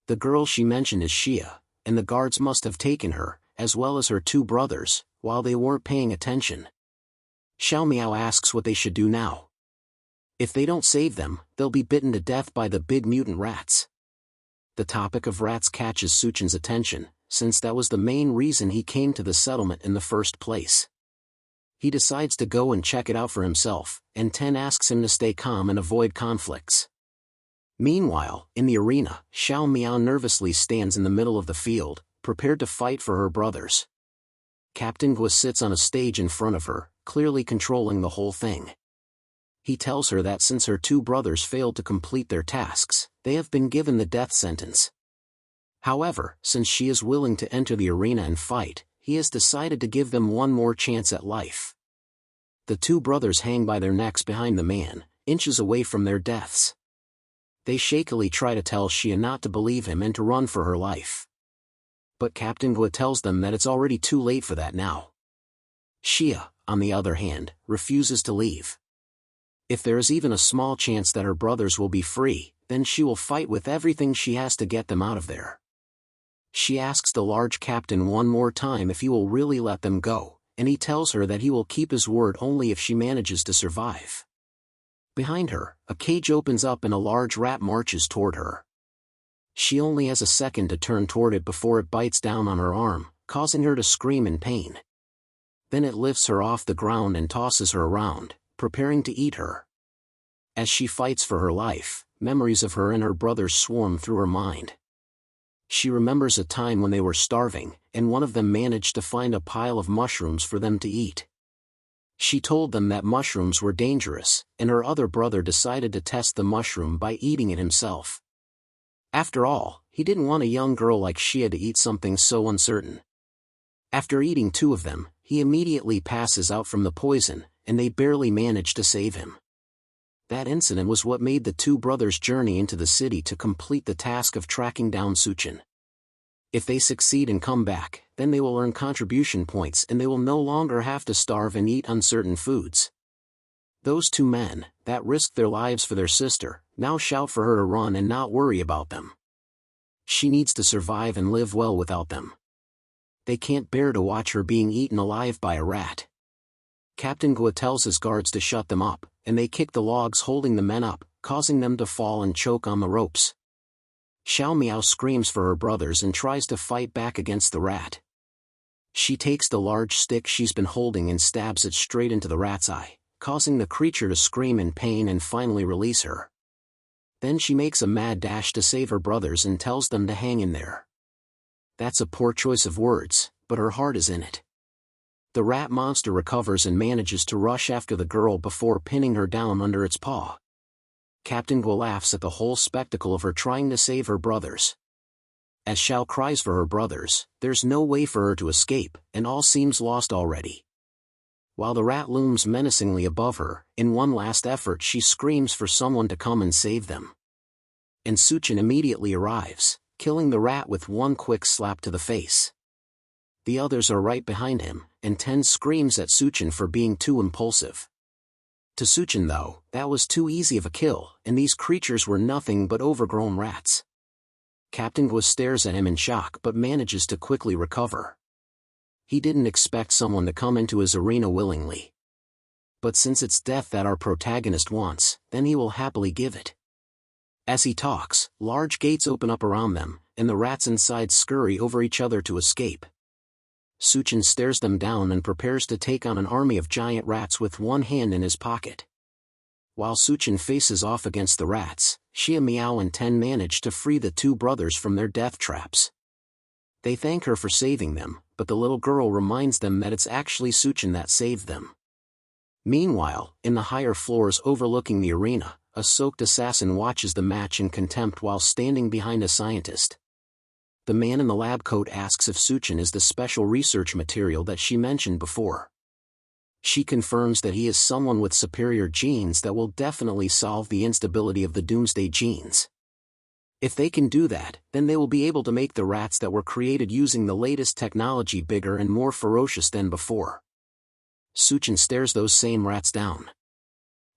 The girl she mentioned is Xia, and the guards must have taken her, as well as her two brothers, while they weren't paying attention. Xiao Miao asks what they should do now. If they don't save them, they'll be bitten to death by the big mutant rats. The topic of rats catches Suchin's attention, since that was the main reason he came to the settlement in the first place. He decides to go and check it out for himself, and Ten asks him to stay calm and avoid conflicts. Meanwhile, in the arena, Xiao Miao nervously stands in the middle of the field, prepared to fight for her brothers. Captain Gua sits on a stage in front of her, clearly controlling the whole thing. He tells her that since her two brothers failed to complete their tasks, they have been given the death sentence. However, since she is willing to enter the arena and fight, he has decided to give them one more chance at life. The two brothers hang by their necks behind the man, inches away from their deaths. They shakily try to tell Xia not to believe him and to run for her life. But Captain Gua tells them that it's already too late for that now. Xia, on the other hand, refuses to leave. If there is even a small chance that her brothers will be free, then she will fight with everything she has to get them out of there. She asks the large captain one more time if he will really let them go, and he tells her that he will keep his word only if she manages to survive. Behind her, a cage opens up and a large rat marches toward her. She only has a second to turn toward it before it bites down on her arm, causing her to scream in pain. Then it lifts her off the ground and tosses her around, preparing to eat her. As she fights for her life, memories of her and her brothers swarm through her mind. She remembers a time when they were starving, and one of them managed to find a pile of mushrooms for them to eat. She told them that mushrooms were dangerous, and her other brother decided to test the mushroom by eating it himself. After all, he didn't want a young girl like Xia to eat something so uncertain. After eating two of them, he immediately passes out from the poison, and they barely manage to save him. That incident was what made the two brothers journey into the city to complete the task of tracking down Suchin. If they succeed and come back, then they will earn contribution points and they will no longer have to starve and eat uncertain foods. Those two men, that risked their lives for their sister, now shout for her to run and not worry about them. She needs to survive and live well without them. They can't bear to watch her being eaten alive by a rat. Captain Gua tells his guards to shut them up, and they kick the logs holding the men up, causing them to fall and choke on the ropes. Xiao Miao screams for her brothers and tries to fight back against the rat. She takes the large stick she's been holding and stabs it straight into the rat's eye, causing the creature to scream in pain and finally release her. Then she makes a mad dash to save her brothers and tells them to hang in there. That's a poor choice of words, but her heart is in it. The rat monster recovers and manages to rush after the girl before pinning her down under its paw. Captain Gua laughs at the whole spectacle of her trying to save her brothers. As Xiao cries for her brothers, there's no way for her to escape, and all seems lost already. While the rat looms menacingly above her, in one last effort she screams for someone to come and save them. And Suchin immediately arrives, killing the rat with one quick slap to the face. The others are right behind him, and Ten screams at Suchin for being too impulsive. To Suchin though, that was too easy of a kill, and these creatures were nothing but overgrown rats. Captain Gua stares at him in shock but manages to quickly recover. He didn't expect someone to come into his arena willingly. But since it's death that our protagonist wants, then he will happily give it. As he talks, large gates open up around them, and the rats inside scurry over each other to escape. Suchin stares them down and prepares to take on an army of giant rats with one hand in his pocket. While Suchin faces off against the rats, Xia Miao and Ten manage to free the two brothers from their death traps. They thank her for saving them, but the little girl reminds them that it's actually Suchin that saved them. Meanwhile, in the higher floors overlooking the arena, a soaked assassin watches the match in contempt while standing behind a scientist. The man in the lab coat asks if Suchin is the special research material that she mentioned before. She confirms that he is someone with superior genes that will definitely solve the instability of the Doomsday genes. If they can do that, then they will be able to make the rats that were created using the latest technology bigger and more ferocious than before. Suchin stares those same rats down.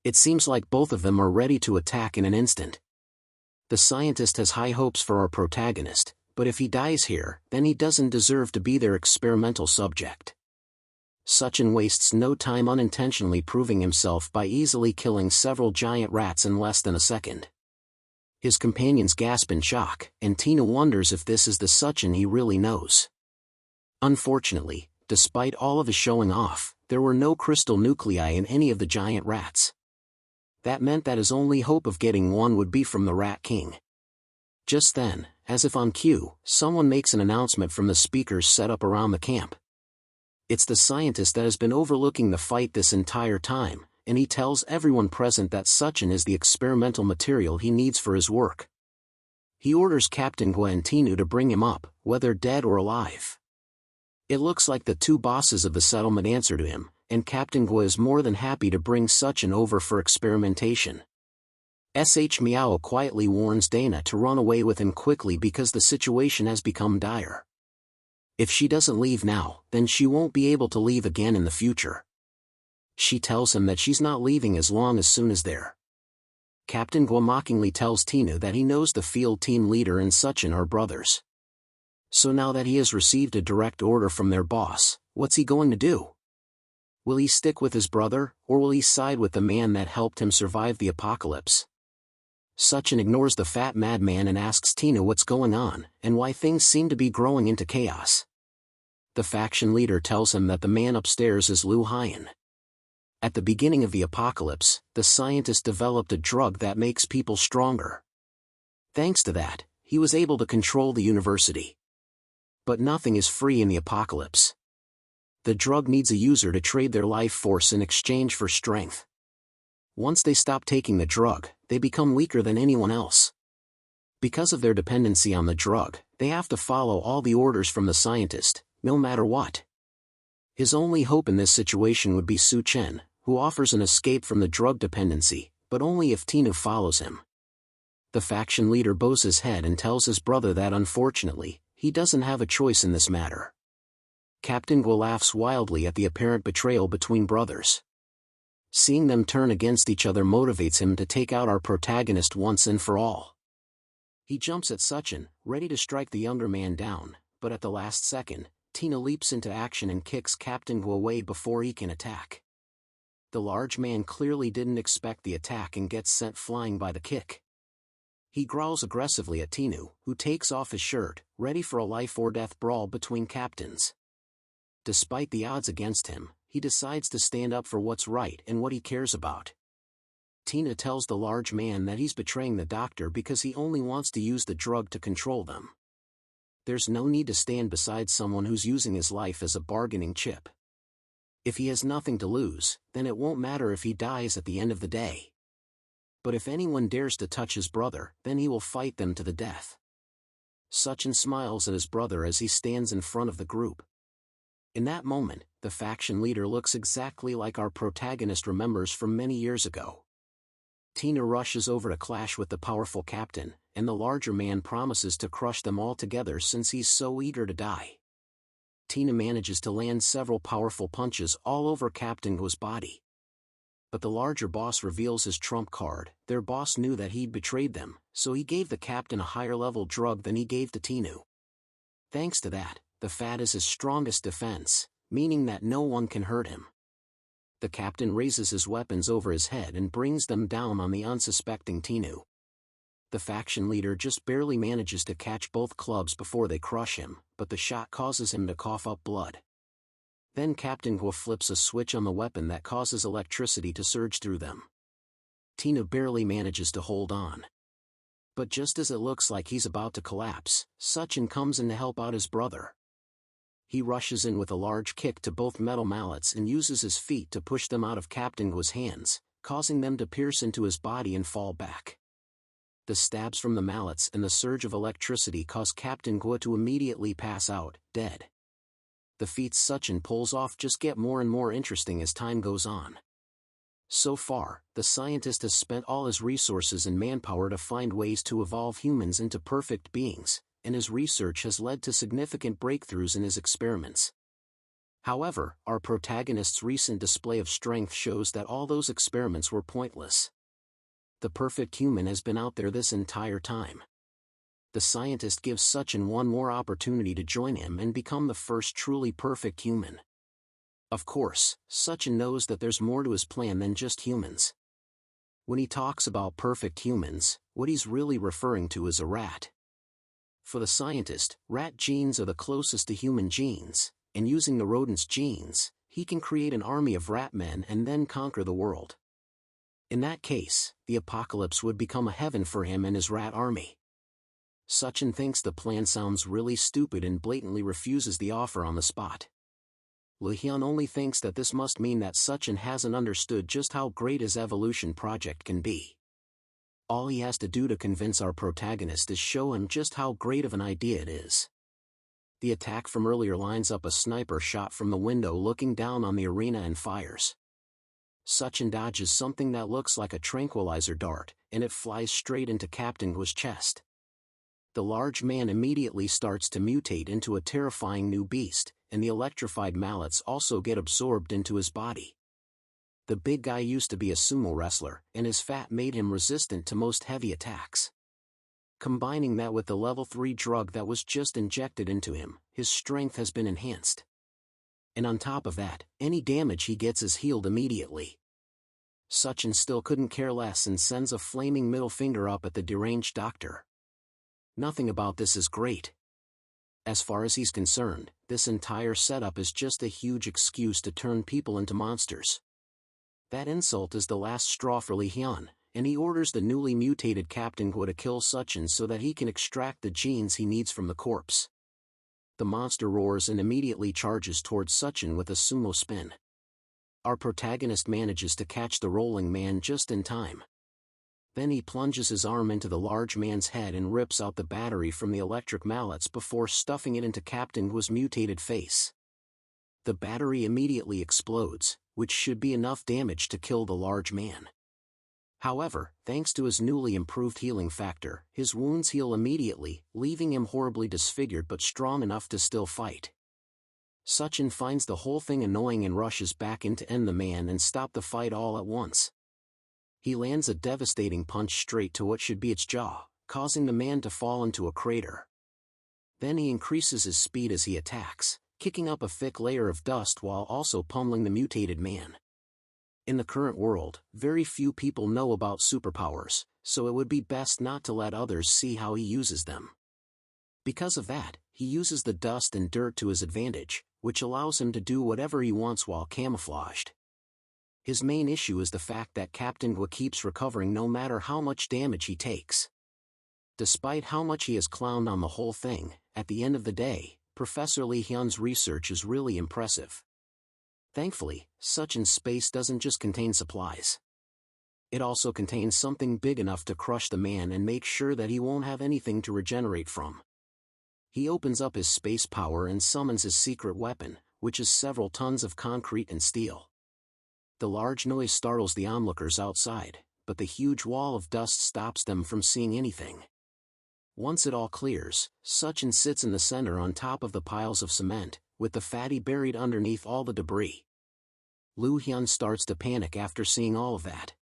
It seems like both of them are ready to attack in an instant. The scientist has high hopes for our protagonist, but if he dies here, then he doesn't deserve to be their experimental subject. Sachin wastes no time unintentionally proving himself by easily killing several giant rats in less than a second. His companions gasp in shock, and Tina wonders if this is the Sachin he really knows. Unfortunately, despite all of his showing off, there were no crystal nuclei in any of the giant rats. That meant that his only hope of getting one would be from the Rat King. Just then, as if on cue, someone makes an announcement from the speakers set up around the camp. It's the scientist that has been overlooking the fight this entire time, and he tells everyone present that Sachin is the experimental material he needs for his work. He orders Captain Gua and Tinu to bring him up, whether dead or alive. It looks like the two bosses of the settlement answer to him, and Captain Gua is more than happy to bring Sachin over for experimentation. Meow quietly warns Dana to run away with him quickly because the situation has become dire. If she doesn't leave now, then she won't be able to leave again in the future. She tells him that she's not leaving as soon as there. Captain Gua mockingly tells Tinu that he knows the field team leader and Sachin are brothers. So now that he has received a direct order from their boss, what's he going to do? Will he stick with his brother, or will he side with the man that helped him survive the apocalypse? Sachin ignores the fat madman and asks Tina what's going on, and why things seem to be growing into chaos. The faction leader tells him that the man upstairs is Lu Hyan. At the beginning of the apocalypse, the scientist developed a drug that makes people stronger. Thanks to that, he was able to control the university. But nothing is free in the apocalypse. The drug needs a user to trade their life force in exchange for strength. Once they stop taking the drug, they become weaker than anyone else. Because of their dependency on the drug, they have to follow all the orders from the scientist, no matter what. His only hope in this situation would be Su Chen, who offers an escape from the drug dependency, but only if Tinu follows him. The faction leader bows his head and tells his brother that unfortunately, he doesn't have a choice in this matter. Captain Gua laughs wildly at the apparent betrayal between brothers. Seeing them turn against each other motivates him to take out our protagonist once and for all. He jumps at Sachin, ready to strike the younger man down, but at the last second, Tina leaps into action and kicks Captain Gua away before he can attack. The large man clearly didn't expect the attack and gets sent flying by the kick. He growls aggressively at Tinu, who takes off his shirt, ready for a life-or-death brawl between captains. Despite the odds against him, he decides to stand up for what's right and what he cares about. Tina tells the large man that he's betraying the doctor because he only wants to use the drug to control them. There's no need to stand beside someone who's using his life as a bargaining chip. If he has nothing to lose, then it won't matter if he dies at the end of the day. But if anyone dares to touch his brother, then he will fight them to the death. Sachin smiles at his brother as he stands in front of the group. In that moment, the faction leader looks exactly like our protagonist remembers from many years ago. Tina rushes over to clash with the powerful captain, and the larger man promises to crush them all together since he's so eager to die. Tina manages to land several powerful punches all over Captain Gua's body. But the larger boss reveals his trump card. Their boss knew that he'd betrayed them, so he gave the captain a higher-level drug than he gave to Tinu. Thanks to that, the fat is his strongest defense, meaning that no one can hurt him. The captain raises his weapons over his head and brings them down on the unsuspecting Tinu. The faction leader just barely manages to catch both clubs before they crush him, but the shot causes him to cough up blood. Then Captain Gua flips a switch on the weapon that causes electricity to surge through them. Tina barely manages to hold on. But just as it looks like he's about to collapse, Sachin comes in to help out his brother. He rushes in with a large kick to both metal mallets and uses his feet to push them out of Captain Gua's hands, causing them to pierce into his body and fall back. The stabs from the mallets and the surge of electricity cause Captain Gua to immediately pass out, dead. The feats Sachin pulls off just get more and more interesting as time goes on. So far, the scientist has spent all his resources and manpower to find ways to evolve humans into perfect beings, and his research has led to significant breakthroughs in his experiments. However, our protagonist's recent display of strength shows that all those experiments were pointless. The perfect human has been out there this entire time. The scientist gives Suchin one more opportunity to join him and become the first truly perfect human. Of course, Suchin knows that there's more to his plan than just humans. When he talks about perfect humans, what he's really referring to is a rat. For the scientist, rat genes are the closest to human genes, and using the rodent's genes, he can create an army of rat men and then conquer the world. In that case, the apocalypse would become a heaven for him and his rat army. Suchin thinks the plan sounds really stupid and blatantly refuses the offer on the spot. Lee-hyun only thinks that this must mean that Suchin hasn't understood just how great his evolution project can be. All he has to do to convince our protagonist is show him just how great of an idea it is. The attack from earlier lines up a sniper shot from the window looking down on the arena and fires. Suchin dodges something that looks like a tranquilizer dart, and it flies straight into Captain Gua's chest. The large man immediately starts to mutate into a terrifying new beast, and the electrified mallets also get absorbed into his body. The big guy used to be a sumo wrestler, and his fat made him resistant to most heavy attacks. Combining that with the level 3 drug that was just injected into him, his strength has been enhanced. And on top of that, any damage he gets is healed immediately. Suchin still couldn't care less and sends a flaming middle finger up at the deranged doctor. Nothing about this is great. As far as he's concerned, this entire setup is just a huge excuse to turn people into monsters. That insult is the last straw for Lee-hyun, and he orders the newly mutated Captain Gua to kill Suchin so that he can extract the genes he needs from the corpse. The monster roars and immediately charges towards Suchin with a sumo spin. Our protagonist manages to catch the rolling man just in time. Then he plunges his arm into the large man's head and rips out the battery from the electric mallets before stuffing it into Captain Gua's mutated face. The battery immediately explodes, which should be enough damage to kill the large man. However, thanks to his newly improved healing factor, his wounds heal immediately, leaving him horribly disfigured but strong enough to still fight. Suchin finds the whole thing annoying and rushes back in to end the man and stop the fight all at once. He lands a devastating punch straight to what should be its jaw, causing the man to fall into a crater. Then he increases his speed as he attacks, kicking up a thick layer of dust while also pummeling the mutated man. In the current world, very few people know about superpowers, so it would be best not to let others see how he uses them. Because of that, he uses the dust and dirt to his advantage, which allows him to do whatever he wants while camouflaged. His main issue is the fact that Captain Gua keeps recovering no matter how much damage he takes. Despite how much he has clowned on the whole thing, at the end of the day, Professor Lee-hyun's research is really impressive. Thankfully, Suchin's space doesn't just contain supplies. It also contains something big enough to crush the man and make sure that he won't have anything to regenerate from. He opens up his space power and summons his secret weapon, which is several tons of concrete and steel. The large noise startles the onlookers outside, but the huge wall of dust stops them from seeing anything. Once it all clears, Suchin sits in the center on top of the piles of cement, with the fatty buried underneath all the debris. Lee-hyun starts to panic after seeing all of that.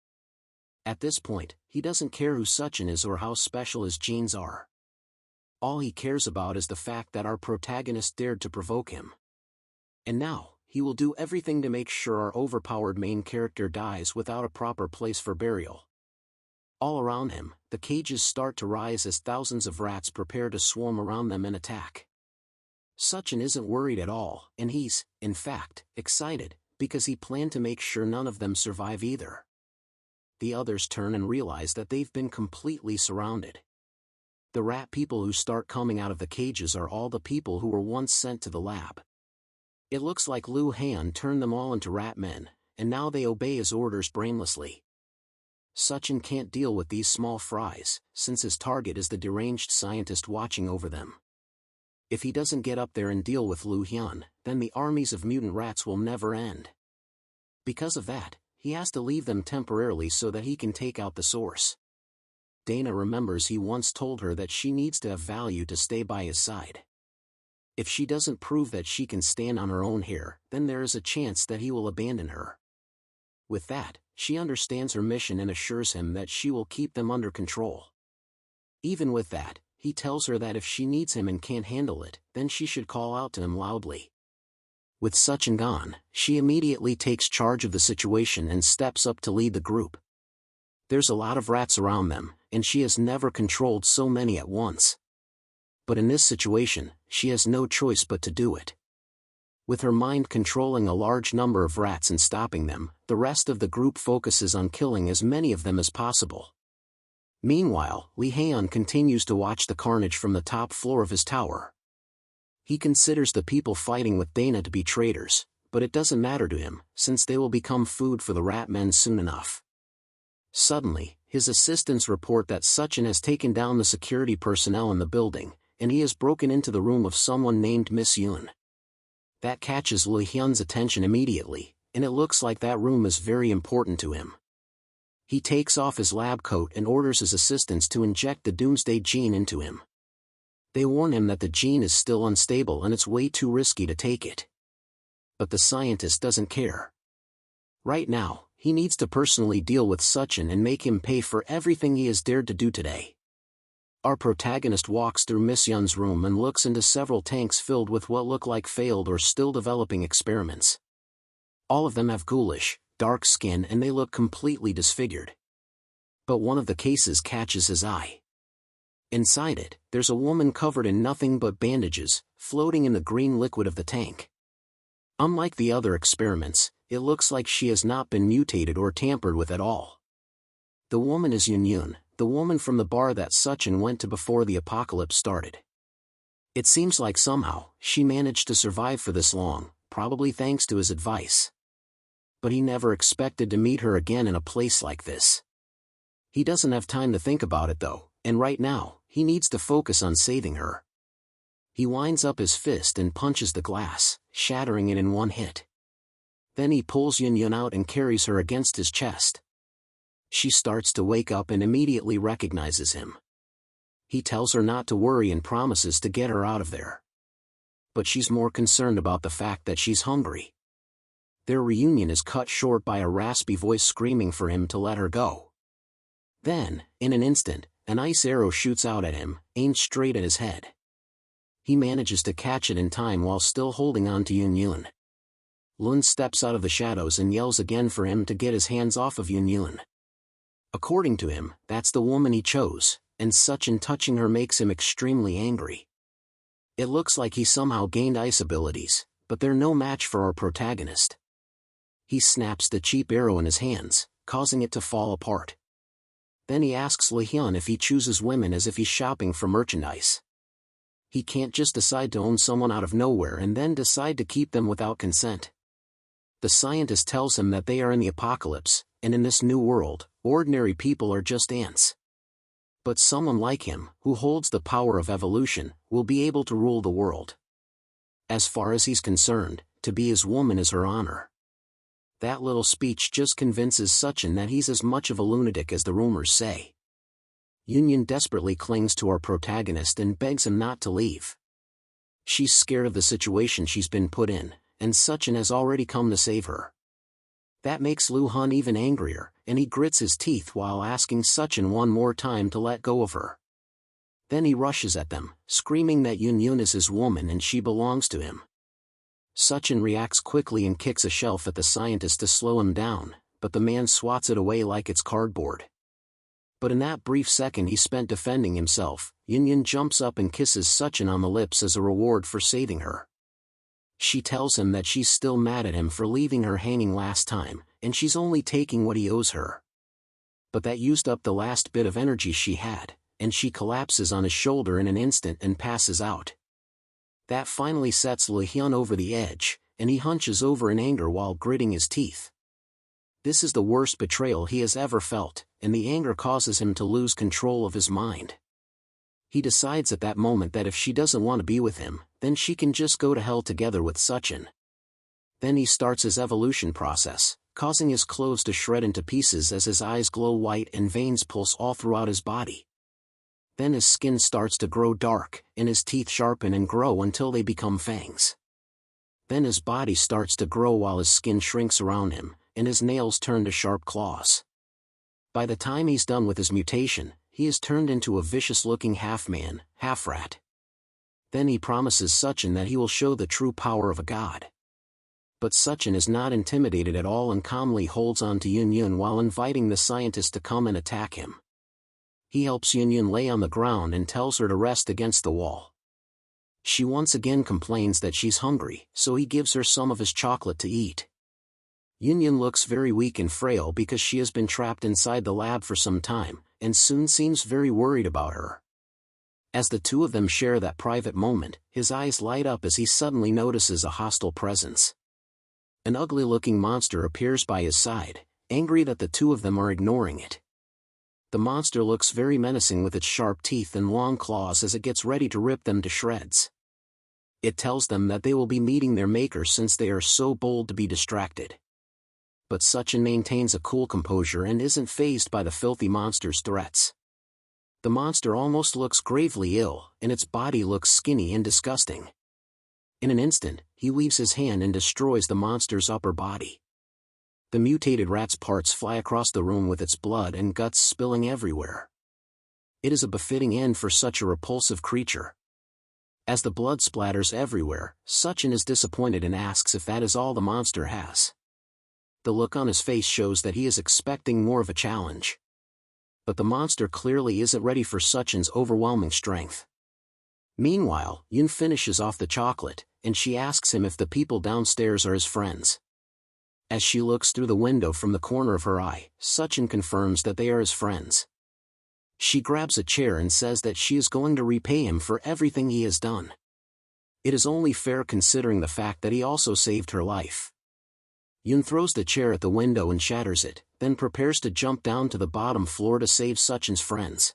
At this point, he doesn't care who Suchin is or how special his genes are. All he cares about is the fact that our protagonist dared to provoke him. And now, he will do everything to make sure our overpowered main character dies without a proper place for burial. All around him, the cages start to rise as thousands of rats prepare to swarm around them and attack. Suchin isn't worried at all, and he's, in fact, excited, because he planned to make sure none of them survive either. The others turn and realize that they've been completely surrounded. The rat people who start coming out of the cages are all the people who were once sent to the lab. It looks like Lee-hyun turned them all into rat men, and now they obey his orders brainlessly. Suchin can't deal with these small fries, since his target is the deranged scientist watching over them. If he doesn't get up there and deal with Lee-hyun, then the armies of mutant rats will never end. Because of that, he has to leave them temporarily so that he can take out the source. Dana remembers he once told her that she needs to have value to stay by his side. If she doesn't prove that she can stand on her own here, then there is a chance that he will abandon her. With that, she understands her mission and assures him that she will keep them under control. Even with that, he tells her that if she needs him and can't handle it, then she should call out to him loudly. With Suchin gone, she immediately takes charge of the situation and steps up to lead the group. There's a lot of rats around them, and she has never controlled so many at once. But in this situation, she has no choice but to do it. With her mind controlling a large number of rats and stopping them, the rest of the group focuses on killing as many of them as possible. Meanwhile, Lee Hae-un continues to watch the carnage from the top floor of his tower. He considers the people fighting with Dana to be traitors, but it doesn't matter to him, since they will become food for the rat men soon enough. Suddenly, his assistants report that Suchin has taken down the security personnel in the building, and he has broken into the room of someone named Miss Yoon. That catches Lee Hyun's attention immediately, and it looks like that room is very important to him. He takes off his lab coat and orders his assistants to inject the Doomsday Gene into him. They warn him that the gene is still unstable and it's way too risky to take it. But the scientist doesn't care. Right now, he needs to personally deal with Suchin and make him pay for everything he has dared to do today. Our protagonist walks through Miss Yun's room and looks into several tanks filled with what look like failed or still developing experiments. All of them have ghoulish, dark skin and they look completely disfigured. But one of the cases catches his eye. Inside it, there's a woman covered in nothing but bandages, floating in the green liquid of the tank. Unlike the other experiments, it looks like she has not been mutated or tampered with at all. The woman is Yoon, the woman from the bar that Suchin went to before the apocalypse started. It seems like somehow, she managed to survive for this long, probably thanks to his advice. But he never expected to meet her again in a place like this. He doesn't have time to think about it though, and right now, he needs to focus on saving her. He winds up his fist and punches the glass, shattering it in one hit. Then he pulls Yoon out and carries her against his chest. She starts to wake up and immediately recognizes him. He tells her not to worry and promises to get her out of there. But she's more concerned about the fact that she's hungry. Their reunion is cut short by a raspy voice screaming for him to let her go. Then, in an instant, an ice arrow shoots out at him, aimed straight at his head. He manages to catch it in time while still holding on to Yoon. Lun steps out of the shadows and yells again for him to get his hands off of Yoon. According to him, that's the woman he chose, and Suchin touching her makes him extremely angry. It looks like he somehow gained ice abilities, but they're no match for our protagonist. He snaps the cheap arrow in his hands, causing it to fall apart. Then he asks Lee Hyun if he chooses women as if he's shopping for merchandise. He can't just decide to own someone out of nowhere and then decide to keep them without consent. The scientist tells him that they are in the apocalypse, and in this new world, ordinary people are just ants. But someone like him, who holds the power of evolution, will be able to rule the world. As far as he's concerned, to be his woman is her honor. That little speech just convinces Suchin that he's as much of a lunatic as the rumors say. Yoon desperately clings to our protagonist and begs him not to leave. She's scared of the situation she's been put in, and Suchin has already come to save her. That makes Lu Hun even angrier, and he grits his teeth while asking Suchin one more time to let go of her. Then he rushes at them, screaming that Yoon is his woman and she belongs to him. Suchin reacts quickly and kicks a shelf at the scientist to slow him down, but the man swats it away like it's cardboard. But in that brief second he spent defending himself, Yoon jumps up and kisses Suchin on the lips as a reward for saving her. She tells him that she's still mad at him for leaving her hanging last time, and she's only taking what he owes her. But that used up the last bit of energy she had, and she collapses on his shoulder in an instant and passes out. That finally sets Lee Hyun over the edge, and he hunches over in anger while gritting his teeth. This is the worst betrayal he has ever felt, and the anger causes him to lose control of his mind. He decides at that moment that if she doesn't want to be with him, then she can just go to hell together with Suchin. Then he starts his evolution process, causing his clothes to shred into pieces as his eyes glow white and veins pulse all throughout his body. Then his skin starts to grow dark, and his teeth sharpen and grow until they become fangs. Then his body starts to grow while his skin shrinks around him, and his nails turn to sharp claws. By the time he's done with his mutation, he is turned into a vicious-looking half-man, half-rat. Then he promises Suchin that he will show the true power of a god. But Suchin is not intimidated at all and calmly holds on to Yun while inviting the scientist to come and attack him. He helps Yun lay on the ground and tells her to rest against the wall. She once again complains that she's hungry, so he gives her some of his chocolate to eat. Yun looks very weak and frail because she has been trapped inside the lab for some time, and soon seems very worried about her. As the two of them share that private moment, his eyes light up as he suddenly notices a hostile presence. An ugly-looking monster appears by his side, angry that the two of them are ignoring it. The monster looks very menacing with its sharp teeth and long claws as it gets ready to rip them to shreds. It tells them that they will be meeting their maker since they are so bold to be distracted. But Suchin maintains a cool composure and isn't fazed by the filthy monster's threats. The monster almost looks gravely ill, and its body looks skinny and disgusting. In an instant, he leaves his hand and destroys the monster's upper body. The mutated rat's parts fly across the room with its blood and guts spilling everywhere. It is a befitting end for such a repulsive creature. As the blood splatters everywhere, Suchin is disappointed and asks if that is all the monster has. The look on his face shows that he is expecting more of a challenge. But the monster clearly isn't ready for Suchin's overwhelming strength. Meanwhile, Yun finishes off the chocolate, and she asks him if the people downstairs are his friends. As she looks through the window from the corner of her eye, Suchin confirms that they are his friends. She grabs a chair and says that she is going to repay him for everything he has done. It is only fair considering the fact that he also saved her life. Yun throws the chair at the window and shatters it, then prepares to jump down to the bottom floor to save Suchin's friends.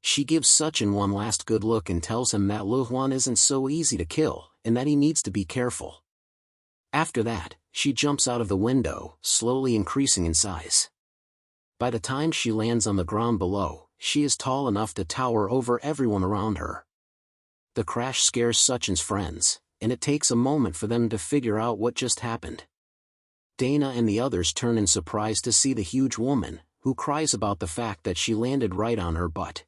She gives Suchin one last good look and tells him that Lu Huan isn't so easy to kill, and that he needs to be careful. After that, she jumps out of the window, slowly increasing in size. By the time she lands on the ground below, she is tall enough to tower over everyone around her. The crash scares Suchin's friends, and it takes a moment for them to figure out what just happened. Dana and the others turn in surprise to see the huge woman, who cries about the fact that she landed right on her butt.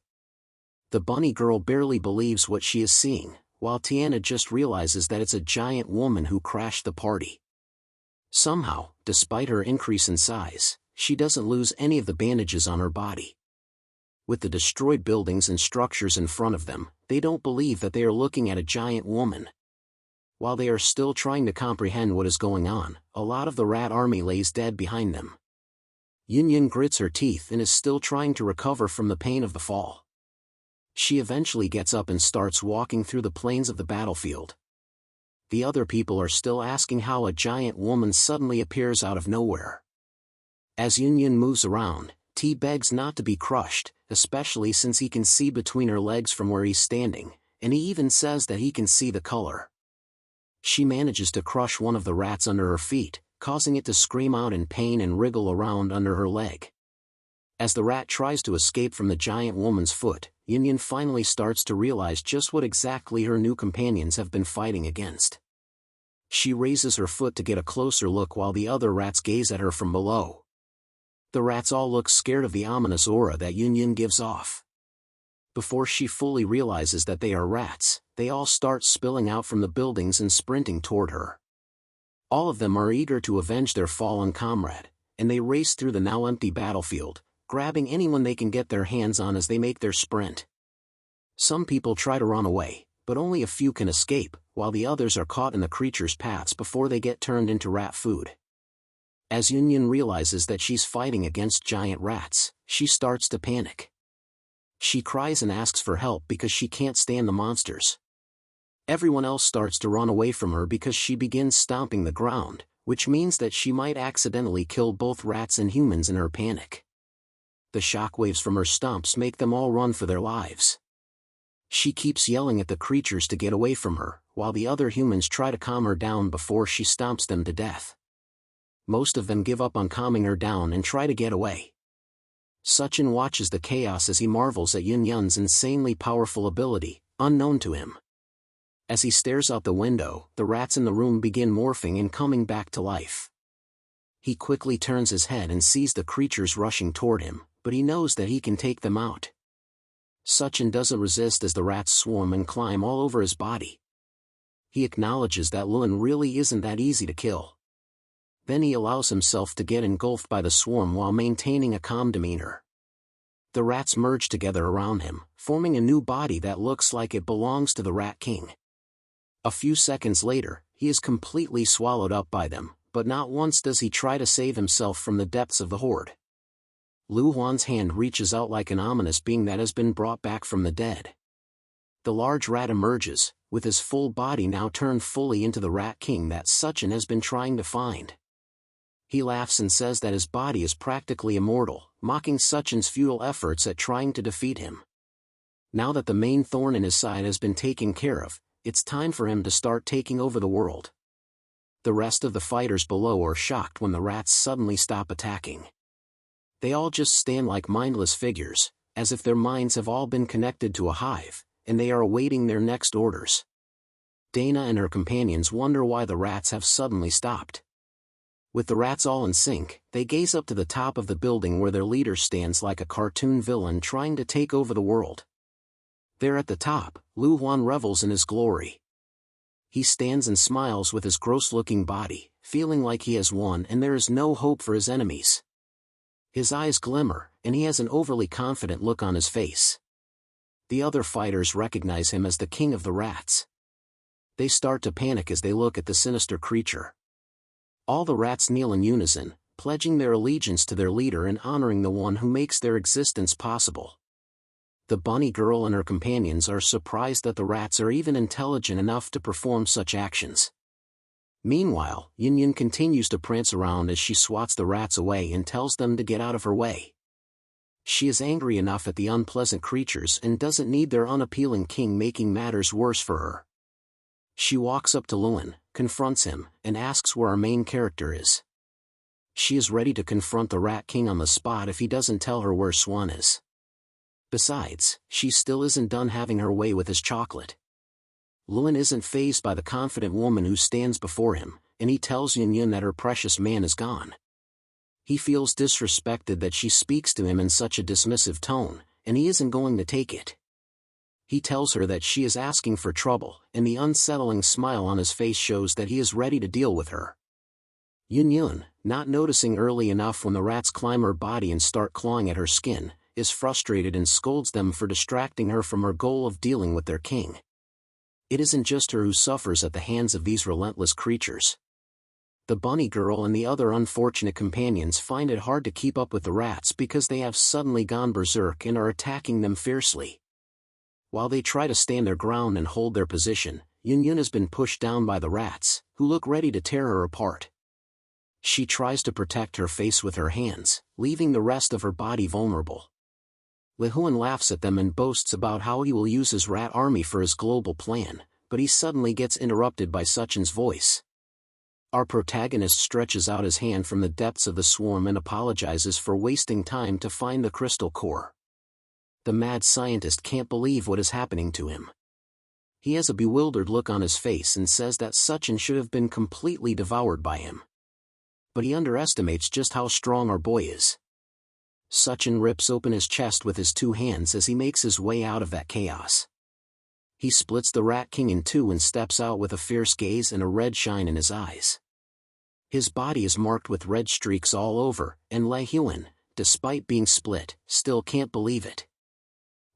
The bunny girl barely believes what she is seeing, while Tiana just realizes that it's a giant woman who crashed the party. Somehow, despite her increase in size, she doesn't lose any of the bandages on her body. With the destroyed buildings and structures in front of them, they don't believe that they are looking at a giant woman. While they are still trying to comprehend what is going on, a lot of the rat army lays dead behind them. Yun grits her teeth and is still trying to recover from the pain of the fall. She eventually gets up and starts walking through the plains of the battlefield. The other people are still asking how a giant woman suddenly appears out of nowhere. As Yun moves around, T begs not to be crushed, especially since he can see between her legs from where he's standing, and he even says that he can see the color. She manages to crush one of the rats under her feet, causing it to scream out in pain and wriggle around under her leg. As the rat tries to escape from the giant woman's foot, Yun finally starts to realize just what exactly her new companions have been fighting against. She raises her foot to get a closer look while the other rats gaze at her from below. The rats all look scared of the ominous aura that Yun gives off. Before she fully realizes that they are rats, they all start spilling out from the buildings and sprinting toward her. All of them are eager to avenge their fallen comrade, and they race through the now empty battlefield, grabbing anyone they can get their hands on as they make their sprint. Some people try to run away, but only a few can escape, while the others are caught in the creature's paths before they get turned into rat food. As Yun realizes that she's fighting against giant rats, she starts to panic. She cries and asks for help because she can't stand the monsters. Everyone else starts to run away from her because she begins stomping the ground, which means that she might accidentally kill both rats and humans in her panic. The shockwaves from her stomps make them all run for their lives. She keeps yelling at the creatures to get away from her, while the other humans try to calm her down before she stomps them to death. Most of them give up on calming her down and try to get away. Suchin watches the chaos as he marvels at Yun's insanely powerful ability, unknown to him. As he stares out the window, the rats in the room begin morphing and coming back to life. He quickly turns his head and sees the creatures rushing toward him, but he knows that he can take them out. Sachin doesn't resist as the rats swarm and climb all over his body. He acknowledges that Lun really isn't that easy to kill. Then he allows himself to get engulfed by the swarm while maintaining a calm demeanor. The rats merge together around him, forming a new body that looks like it belongs to the Rat King. A few seconds later, he is completely swallowed up by them, but not once does he try to save himself from the depths of the horde. Lu Huan's hand reaches out like an ominous being that has been brought back from the dead. The large rat emerges, with his full body now turned fully into the Rat King that Sachin has been trying to find. He laughs and says that his body is practically immortal, mocking Sachin's futile efforts at trying to defeat him. Now that the main thorn in his side has been taken care of, it's time for him to start taking over the world. The rest of the fighters below are shocked when the rats suddenly stop attacking. They all just stand like mindless figures, as if their minds have all been connected to a hive, and they are awaiting their next orders. Dana and her companions wonder why the rats have suddenly stopped. With the rats all in sync, they gaze up to the top of the building where their leader stands like a cartoon villain trying to take over the world. There at the top, Lu Huan revels in his glory. He stands and smiles with his gross-looking body, feeling like he has won and there is no hope for his enemies. His eyes glimmer, and he has an overly confident look on his face. The other fighters recognize him as the king of the rats. They start to panic as they look at the sinister creature. All the rats kneel in unison, pledging their allegiance to their leader and honoring the one who makes their existence possible. The bunny girl and her companions are surprised that the rats are even intelligent enough to perform such actions. Meanwhile, Yin Yin continues to prance around as she swats the rats away and tells them to get out of her way. She is angry enough at the unpleasant creatures and doesn't need their unappealing king making matters worse for her. She walks up to Luan, confronts him, and asks where our main character is. She is ready to confront the Rat King on the spot if he doesn't tell her where Swan is. Besides, she still isn't done having her way with his chocolate. Luan isn't fazed by the confident woman who stands before him, and he tells Yin Yin that her precious man is gone. He feels disrespected that she speaks to him in such a dismissive tone, and he isn't going to take it. He tells her that she is asking for trouble, and the unsettling smile on his face shows that he is ready to deal with her. Yin Yin, not noticing early enough when the rats climb her body and start clawing at her skin, is frustrated and scolds them for distracting her from her goal of dealing with their king. It isn't just her who suffers at the hands of these relentless creatures. The bunny girl and the other unfortunate companions find it hard to keep up with the rats because they have suddenly gone berserk and are attacking them fiercely. While they try to stand their ground and hold their position, Yin Yin has been pushed down by the rats, who look ready to tear her apart. She tries to protect her face with her hands, leaving the rest of her body vulnerable. Li Huan laughs at them and boasts about how he will use his rat army for his global plan, but he suddenly gets interrupted by Sachin's voice. Our protagonist stretches out his hand from the depths of the swarm and apologizes for wasting time to find the crystal core. The mad scientist can't believe what is happening to him. He has a bewildered look on his face and says that Sachin should have been completely devoured by him. But he underestimates just how strong our boy is. Sachin rips open his chest with his two hands as he makes his way out of that chaos. He splits the Rat King in two and steps out with a fierce gaze and a red shine in his eyes. His body is marked with red streaks all over, and Li Huan, despite being split, still can't believe it.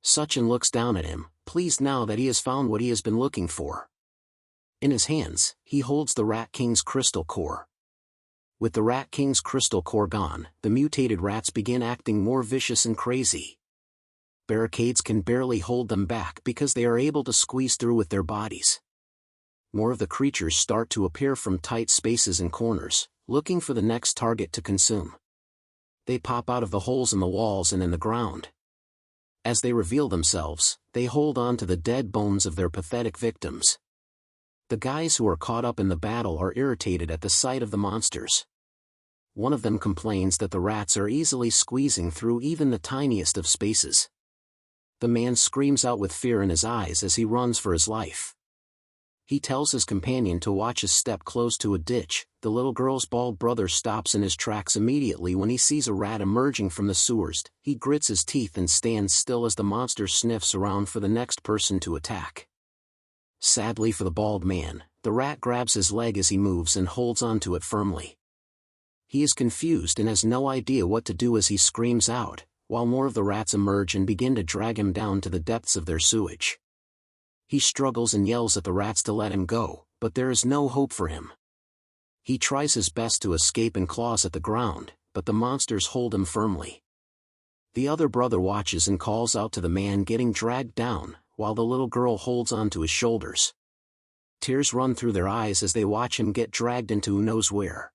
Sachin looks down at him, pleased now that he has found what he has been looking for. In his hands, he holds the Rat King's crystal core. With the Rat King's crystal core gone, the mutated rats begin acting more vicious and crazy. Barricades can barely hold them back because they are able to squeeze through with their bodies. More of the creatures start to appear from tight spaces and corners, looking for the next target to consume. They pop out of the holes in the walls and in the ground. As they reveal themselves, they hold on to the dead bones of their pathetic victims. The guys who are caught up in the battle are irritated at the sight of the monsters. One of them complains that the rats are easily squeezing through even the tiniest of spaces. The man screams out with fear in his eyes as he runs for his life. He tells his companion to watch his step close to a ditch. The little girl's bald brother stops in his tracks immediately when he sees a rat emerging from the sewers. He grits his teeth and stands still as the monster sniffs around for the next person to attack. Sadly for the bald man, the rat grabs his leg as he moves and holds onto it firmly. He is confused and has no idea what to do as he screams out, while more of the rats emerge and begin to drag him down to the depths of their sewage. He struggles and yells at the rats to let him go, but there is no hope for him. He tries his best to escape and claws at the ground, but the monsters hold him firmly. The other brother watches and calls out to the man getting dragged down, while the little girl holds on to his shoulders. Tears run through their eyes as they watch him get dragged into who knows where.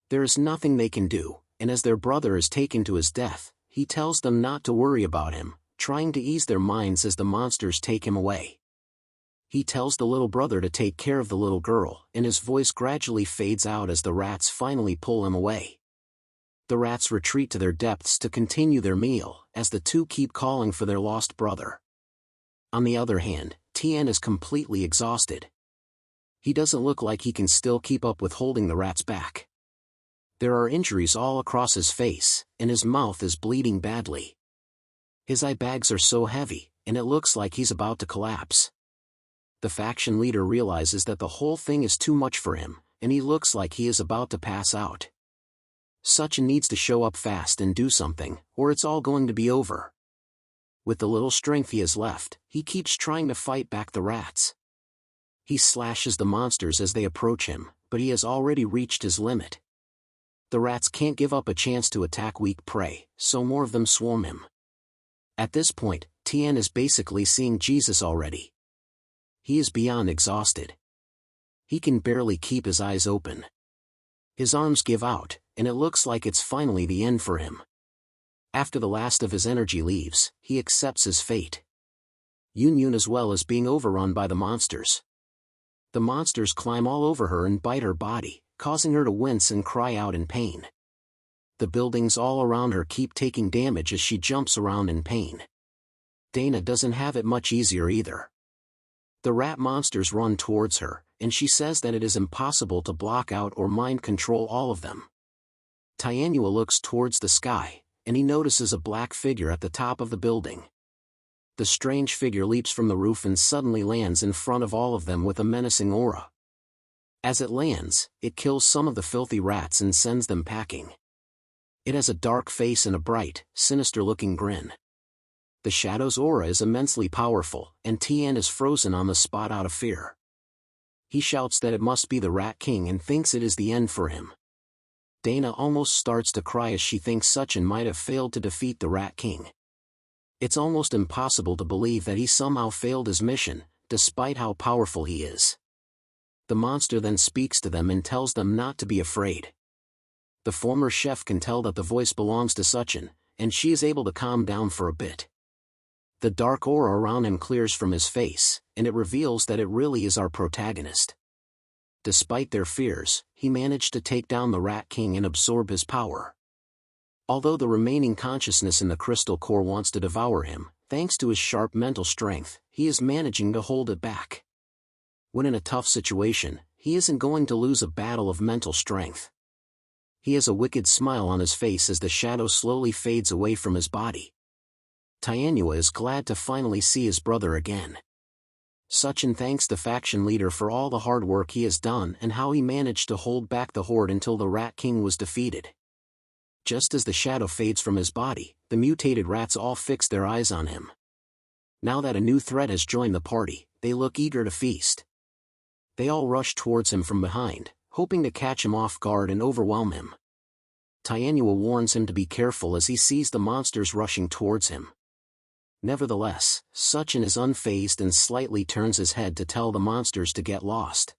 There is nothing they can do, and as their brother is taken to his death, he tells them not to worry about him, trying to ease their minds as the monsters take him away. He tells the little brother to take care of the little girl, and his voice gradually fades out as the rats finally pull him away. The rats retreat to their depths to continue their meal, as the two keep calling for their lost brother. On the other hand, Tien is completely exhausted. He doesn't look like he can still keep up with holding the rats back. There are injuries all across his face, and his mouth is bleeding badly. His eye bags are so heavy, and it looks like he's about to collapse. The faction leader realizes that the whole thing is too much for him, and he looks like he is about to pass out. Suchin needs to show up fast and do something, or it's all going to be over. With the little strength he has left, he keeps trying to fight back the rats. He slashes the monsters as they approach him, but he has already reached his limit. The rats can't give up a chance to attack weak prey, so more of them swarm him. At this point, Tien is basically seeing Jesus already. He is beyond exhausted. He can barely keep his eyes open. His arms give out, and it looks like it's finally the end for him. After the last of his energy leaves, he accepts his fate. Yun as well as being overrun by the monsters. The monsters climb all over her and bite her body, causing her to wince and cry out in pain. The buildings all around her keep taking damage as she jumps around in pain. Dana doesn't have it much easier either. The rat monsters run towards her, and she says that it is impossible to block out or mind control all of them. Tianua looks towards the sky, and he notices a black figure at the top of the building. The strange figure leaps from the roof and suddenly lands in front of all of them with a menacing aura. As it lands, it kills some of the filthy rats and sends them packing. It has a dark face and a bright, sinister-looking grin. The shadow's aura is immensely powerful, and Tien is frozen on the spot out of fear. He shouts that it must be the Rat King and thinks it is the end for him. Dana almost starts to cry as she thinks Suchin might have failed to defeat the Rat King. It's almost impossible to believe that he somehow failed his mission, despite how powerful he is. The monster then speaks to them and tells them not to be afraid. The former chef can tell that the voice belongs to Suchin, and she is able to calm down for a bit. The dark aura around him clears from his face, and it reveals that it really is our protagonist. Despite their fears, he managed to take down the Rat King and absorb his power. Although the remaining consciousness in the crystal core wants to devour him, thanks to his sharp mental strength, he is managing to hold it back. When in a tough situation, he isn't going to lose a battle of mental strength. He has a wicked smile on his face as the shadow slowly fades away from his body. Tianua is glad to finally see his brother again. Suchin thanks the faction leader for all the hard work he has done and how he managed to hold back the horde until the Rat King was defeated. Just as the shadow fades from his body, the mutated rats all fix their eyes on him. Now that a new threat has joined the party, they look eager to feast. They all rush towards him from behind, hoping to catch him off guard and overwhelm him. Tianua warns him to be careful as he sees the monsters rushing towards him. Nevertheless, Suchin is unfazed and slightly turns his head to tell the monsters to get lost.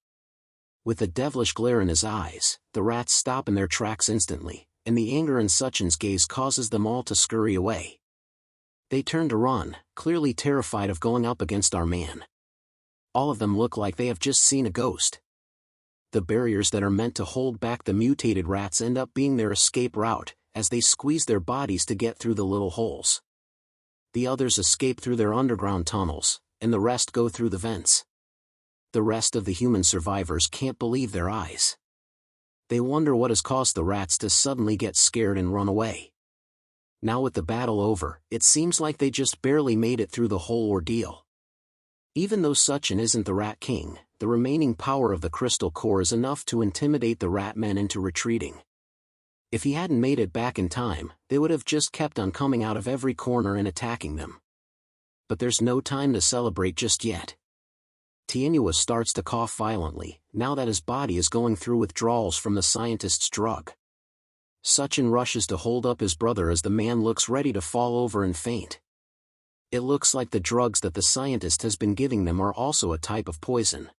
With a devilish glare in his eyes, the rats stop in their tracks instantly, and the anger in Suchin's gaze causes them all to scurry away. They turn to run, clearly terrified of going up against our man. All of them look like they have just seen a ghost. The barriers that are meant to hold back the mutated rats end up being their escape route, as they squeeze their bodies to get through the little holes. The others escape through their underground tunnels, and the rest go through the vents. The rest of the human survivors can't believe their eyes. They wonder what has caused the rats to suddenly get scared and run away. Now with the battle over, it seems like they just barely made it through the whole ordeal. Even though Suchin isn't the Rat King, the remaining power of the crystal core is enough to intimidate the rat men into retreating. If he hadn't made it back in time, they would have just kept on coming out of every corner and attacking them. But there's no time to celebrate just yet. Tianhua starts to cough violently, now that his body is going through withdrawals from the scientist's drug. Suchin rushes to hold up his brother as the man looks ready to fall over and faint. It looks like the drugs that the scientist has been giving them are also a type of poison.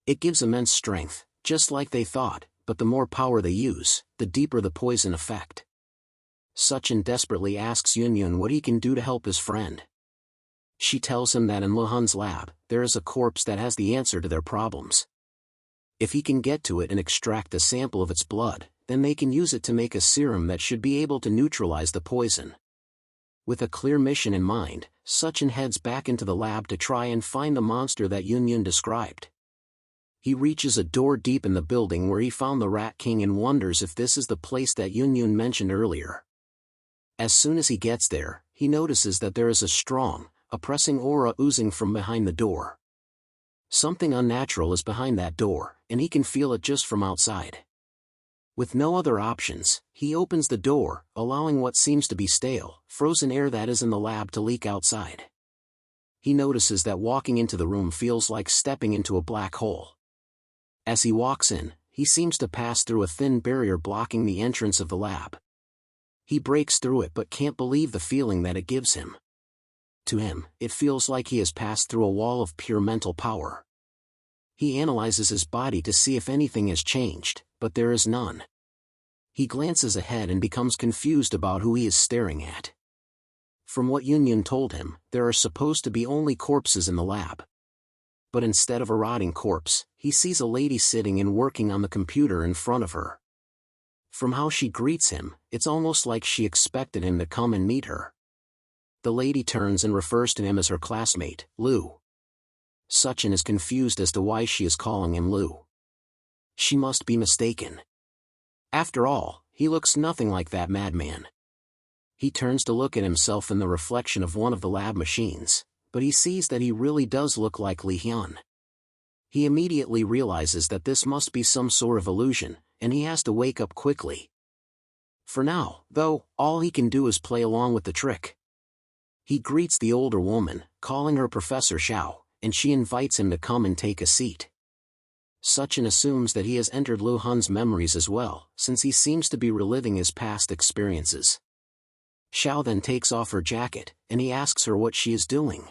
It gives immense strength, just like they thought, but the more power they use, the deeper the poison effect. Suchin desperately asks Yunyun what he can do to help his friend. She tells him that in Luhan's lab, there is a corpse that has the answer to their problems. If he can get to it and extract a sample of its blood, then they can use it to make a serum that should be able to neutralize the poison. With a clear mission in mind, Suchin heads back into the lab to try and find the monster that Yunyun described. He reaches a door deep in the building where he found the Rat King and wonders if this is the place that Yunyun mentioned earlier. As soon as he gets there, he notices that there is a strong, oppressing aura oozing from behind the door. Something unnatural is behind that door, and he can feel it just from outside. With no other options, he opens the door, allowing what seems to be stale, frozen air that is in the lab to leak outside. He notices that walking into the room feels like stepping into a black hole. As he walks in, he seems to pass through a thin barrier blocking the entrance of the lab. He breaks through it but can't believe the feeling that it gives him. To him, it feels like he has passed through a wall of pure mental power. He analyzes his body to see if anything has changed, but there is none. He glances ahead and becomes confused about who he is staring at. From what Yunyun told him, there are supposed to be only corpses in the lab. But instead of a rotting corpse, he sees a lady sitting and working on the computer in front of her. From how she greets him, it's almost like she expected him to come and meet her. The lady turns and refers to him as her classmate, Lu. Suchin is confused as to why she is calling him Lu. She must be mistaken. After all, he looks nothing like that madman. He turns to look at himself in the reflection of one of the lab machines, but he sees that he really does look like Li Hyun. He immediately realizes that this must be some sort of illusion, and he has to wake up quickly. For now, though, all he can do is play along with the trick. He greets the older woman, calling her Professor Xiao, and she invites him to come and take a seat. Suchin assumes that he has entered Lu Hun's memories as well, since he seems to be reliving his past experiences. Xiao then takes off her jacket, and he asks her what she is doing.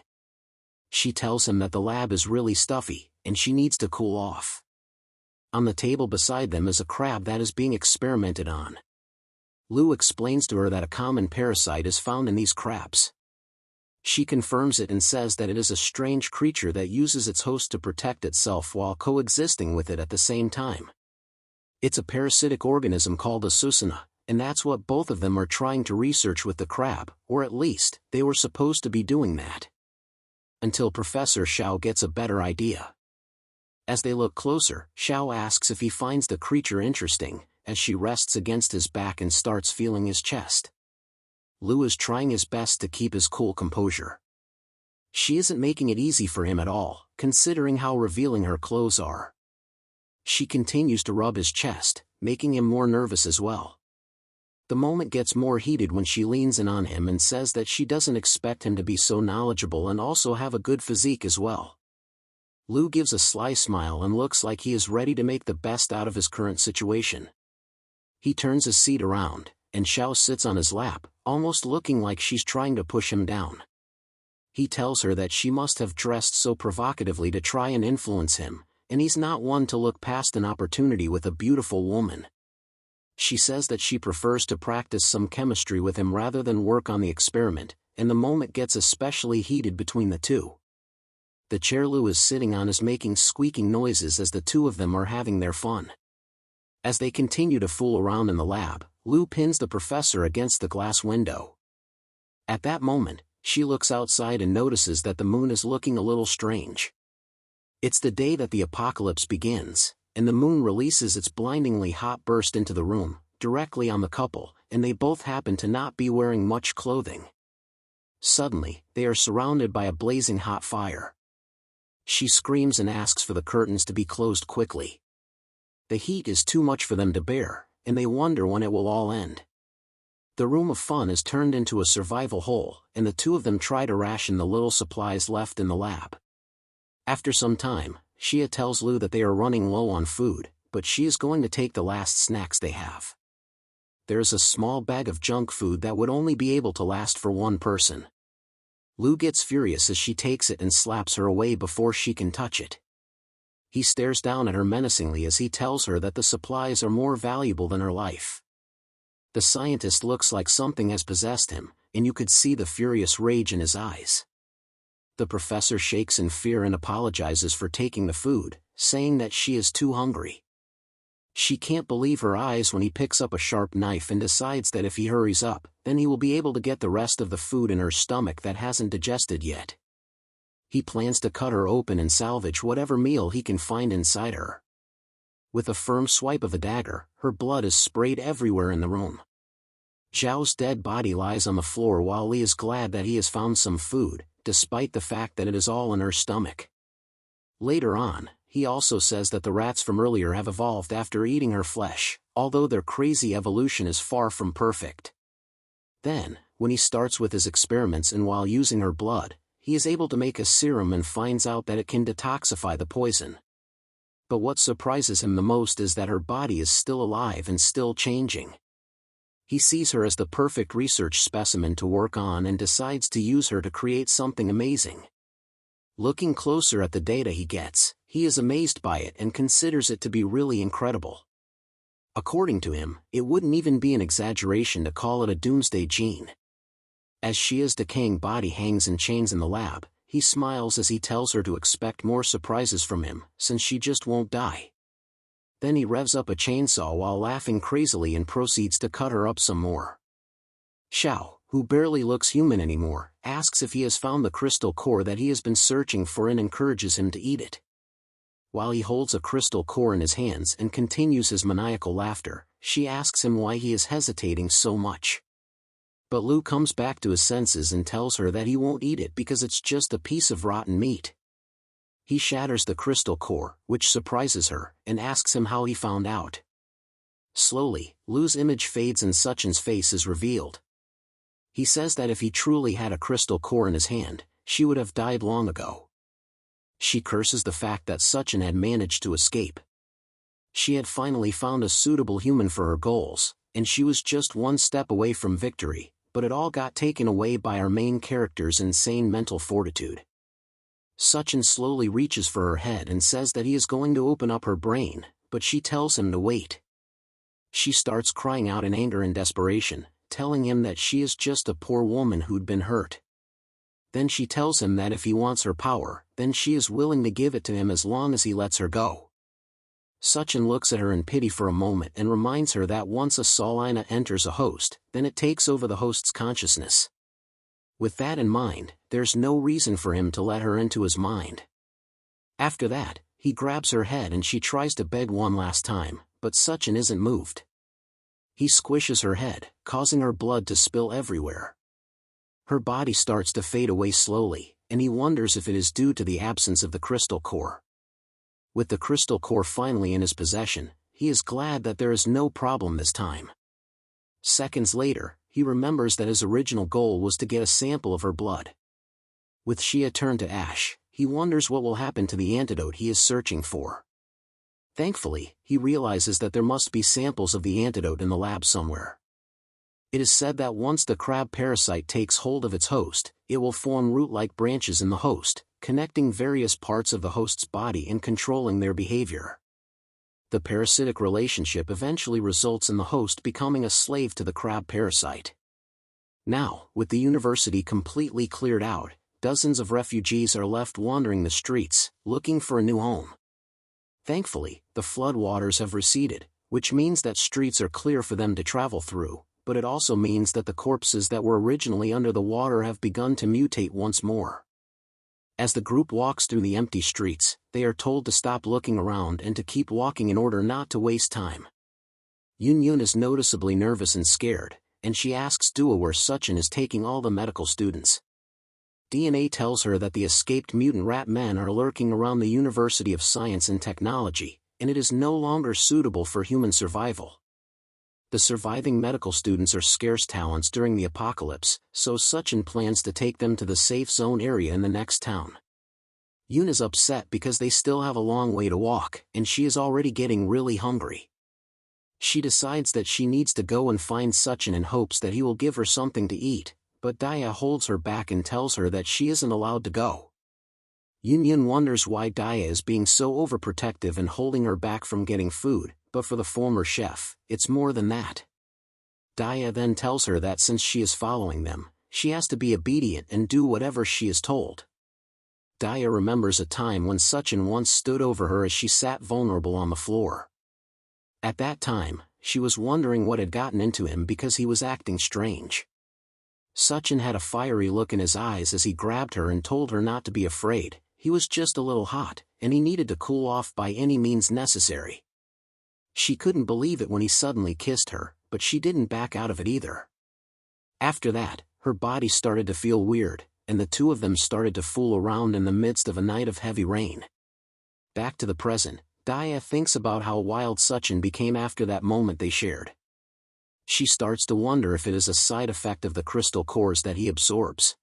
She tells him that the lab is really stuffy, and she needs to cool off. On the table beside them is a crab that is being experimented on. Lu explains to her that a common parasite is found in these crabs. She confirms it and says that it is a strange creature that uses its host to protect itself while coexisting with it at the same time. It's a parasitic organism called a susana, and that's what both of them are trying to research with the crab, or at least, they were supposed to be doing that. Until Professor Xiao gets a better idea. As they look closer, Xiao asks if he finds the creature interesting, as she rests against his back and starts feeling his chest. Lu is trying his best to keep his cool composure. She isn't making it easy for him at all, considering how revealing her clothes are. She continues to rub his chest, making him more nervous as well. The moment gets more heated when she leans in on him and says that she doesn't expect him to be so knowledgeable and also have a good physique as well. Lu gives a sly smile and looks like he is ready to make the best out of his current situation. He turns his seat around, and Xiao sits on his lap, almost looking like she's trying to push him down. He tells her that she must have dressed so provocatively to try and influence him, and he's not one to look past an opportunity with a beautiful woman. She says that she prefers to practice some chemistry with him rather than work on the experiment, and the moment gets especially heated between the two. The chair Lu is sitting on is making squeaking noises as the two of them are having their fun. As they continue to fool around in the lab, Lu pins the professor against the glass window. At that moment, she looks outside and notices that the moon is looking a little strange. It's the day that the apocalypse begins, and the moon releases its blindingly hot burst into the room, directly on the couple, and they both happen to not be wearing much clothing. Suddenly, they are surrounded by a blazing hot fire. She screams and asks for the curtains to be closed quickly. The heat is too much for them to bear, and they wonder when it will all end. The room of fun is turned into a survival hole, and the two of them try to ration the little supplies left in the lab. After some time, Shia tells Lu that they are running low on food, but she is going to take the last snacks they have. There is a small bag of junk food that would only be able to last for one person. Lu gets furious as she takes it and slaps her away before she can touch it. He stares down at her menacingly as he tells her that the supplies are more valuable than her life. The scientist looks like something has possessed him, and you could see the furious rage in his eyes. The professor shakes in fear and apologizes for taking the food, saying that she is too hungry. She can't believe her eyes when he picks up a sharp knife and decides that if he hurries up, then he will be able to get the rest of the food in her stomach that hasn't digested yet. He plans to cut her open and salvage whatever meal he can find inside her. With a firm swipe of a dagger, her blood is sprayed everywhere in the room. Zhao's dead body lies on the floor while Li is glad that he has found some food, despite the fact that it is all in her stomach. Later on, he also says that the rats from earlier have evolved after eating her flesh, although their crazy evolution is far from perfect. Then, when he starts with his experiments and while using her blood, he is able to make a serum and finds out that it can detoxify the poison. But what surprises him the most is that her body is still alive and still changing. He sees her as the perfect research specimen to work on and decides to use her to create something amazing. Looking closer at the data he gets, he is amazed by it and considers it to be really incredible. According to him, it wouldn't even be an exaggeration to call it a doomsday gene. As Shia's decaying body hangs in chains in the lab, he smiles as he tells her to expect more surprises from him, since she just won't die. Then he revs up a chainsaw while laughing crazily and proceeds to cut her up some more. Xiao, who barely looks human anymore, asks if he has found the crystal core that he has been searching for and encourages him to eat it. While he holds a crystal core in his hands and continues his maniacal laughter, she asks him why he is hesitating so much. But Lu comes back to his senses and tells her that he won't eat it because it's just a piece of rotten meat. He shatters the crystal core, which surprises her, and asks him how he found out. Slowly, Lu's image fades and Suchin's face is revealed. He says that if he truly had a crystal core in his hand, she would have died long ago. She curses the fact that Suchin had managed to escape. She had finally found a suitable human for her goals, and she was just one step away from victory, but it all got taken away by our main character's insane mental fortitude. Suchin slowly reaches for her head and says that he is going to open up her brain, but she tells him to wait. She starts crying out in anger and desperation, telling him that she is just a poor woman who'd been hurt. Then she tells him that if he wants her power, then she is willing to give it to him as long as he lets her go. Suchin looks at her in pity for a moment and reminds her that once a Solina enters a host, then it takes over the host's consciousness. With that in mind, there's no reason for him to let her into his mind. After that, he grabs her head and she tries to beg one last time, but Suchin isn't moved. He squishes her head, causing her blood to spill everywhere. Her body starts to fade away slowly, and he wonders if it is due to the absence of the crystal core. With the crystal core finally in his possession, he is glad that there is no problem this time. Seconds later, he remembers that his original goal was to get a sample of her blood. With Shia turned to ash, he wonders what will happen to the antidote he is searching for. Thankfully, he realizes that there must be samples of the antidote in the lab somewhere. It is said that once the crab parasite takes hold of its host, it will form root-like branches in the host, connecting various parts of the host's body and controlling their behavior. The parasitic relationship eventually results in the host becoming a slave to the crab parasite. Now, with the university completely cleared out, dozens of refugees are left wandering the streets, looking for a new home. Thankfully, the flood waters have receded, which means that streets are clear for them to travel through, but it also means that the corpses that were originally under the water have begun to mutate once more. As the group walks through the empty streets, they are told to stop looking around and to keep walking in order not to waste time. Yun is noticeably nervous and scared, and she asks Dua where Suchin is taking all the medical students. DNA tells her that the escaped mutant rat men are lurking around the University of Science and Technology, and it is no longer suitable for human survival. The surviving medical students are scarce talents during the apocalypse, so Suchin plans to take them to the safe zone area in the next town. Yun is upset because they still have a long way to walk, and she is already getting really hungry. She decides that she needs to go and find Suchin in hopes that he will give her something to eat, but Daya holds her back and tells her that she isn't allowed to go. Yun wonders why Daya is being so overprotective and holding her back from getting food, but for the former chef, it's more than that. Daya then tells her that since she is following them, she has to be obedient and do whatever she is told. Daya remembers a time when Suchin once stood over her as she sat vulnerable on the floor. At that time, she was wondering what had gotten into him because he was acting strange. Suchin had a fiery look in his eyes as he grabbed her and told her not to be afraid. He was just a little hot, and he needed to cool off by any means necessary. She couldn't believe it when he suddenly kissed her, but she didn't back out of it either. After that, her body started to feel weird, and the two of them started to fool around in the midst of a night of heavy rain. Back to the present, Daya thinks about how wild Suchin became after that moment they shared. She starts to wonder if it is a side effect of the crystal cores that he absorbs.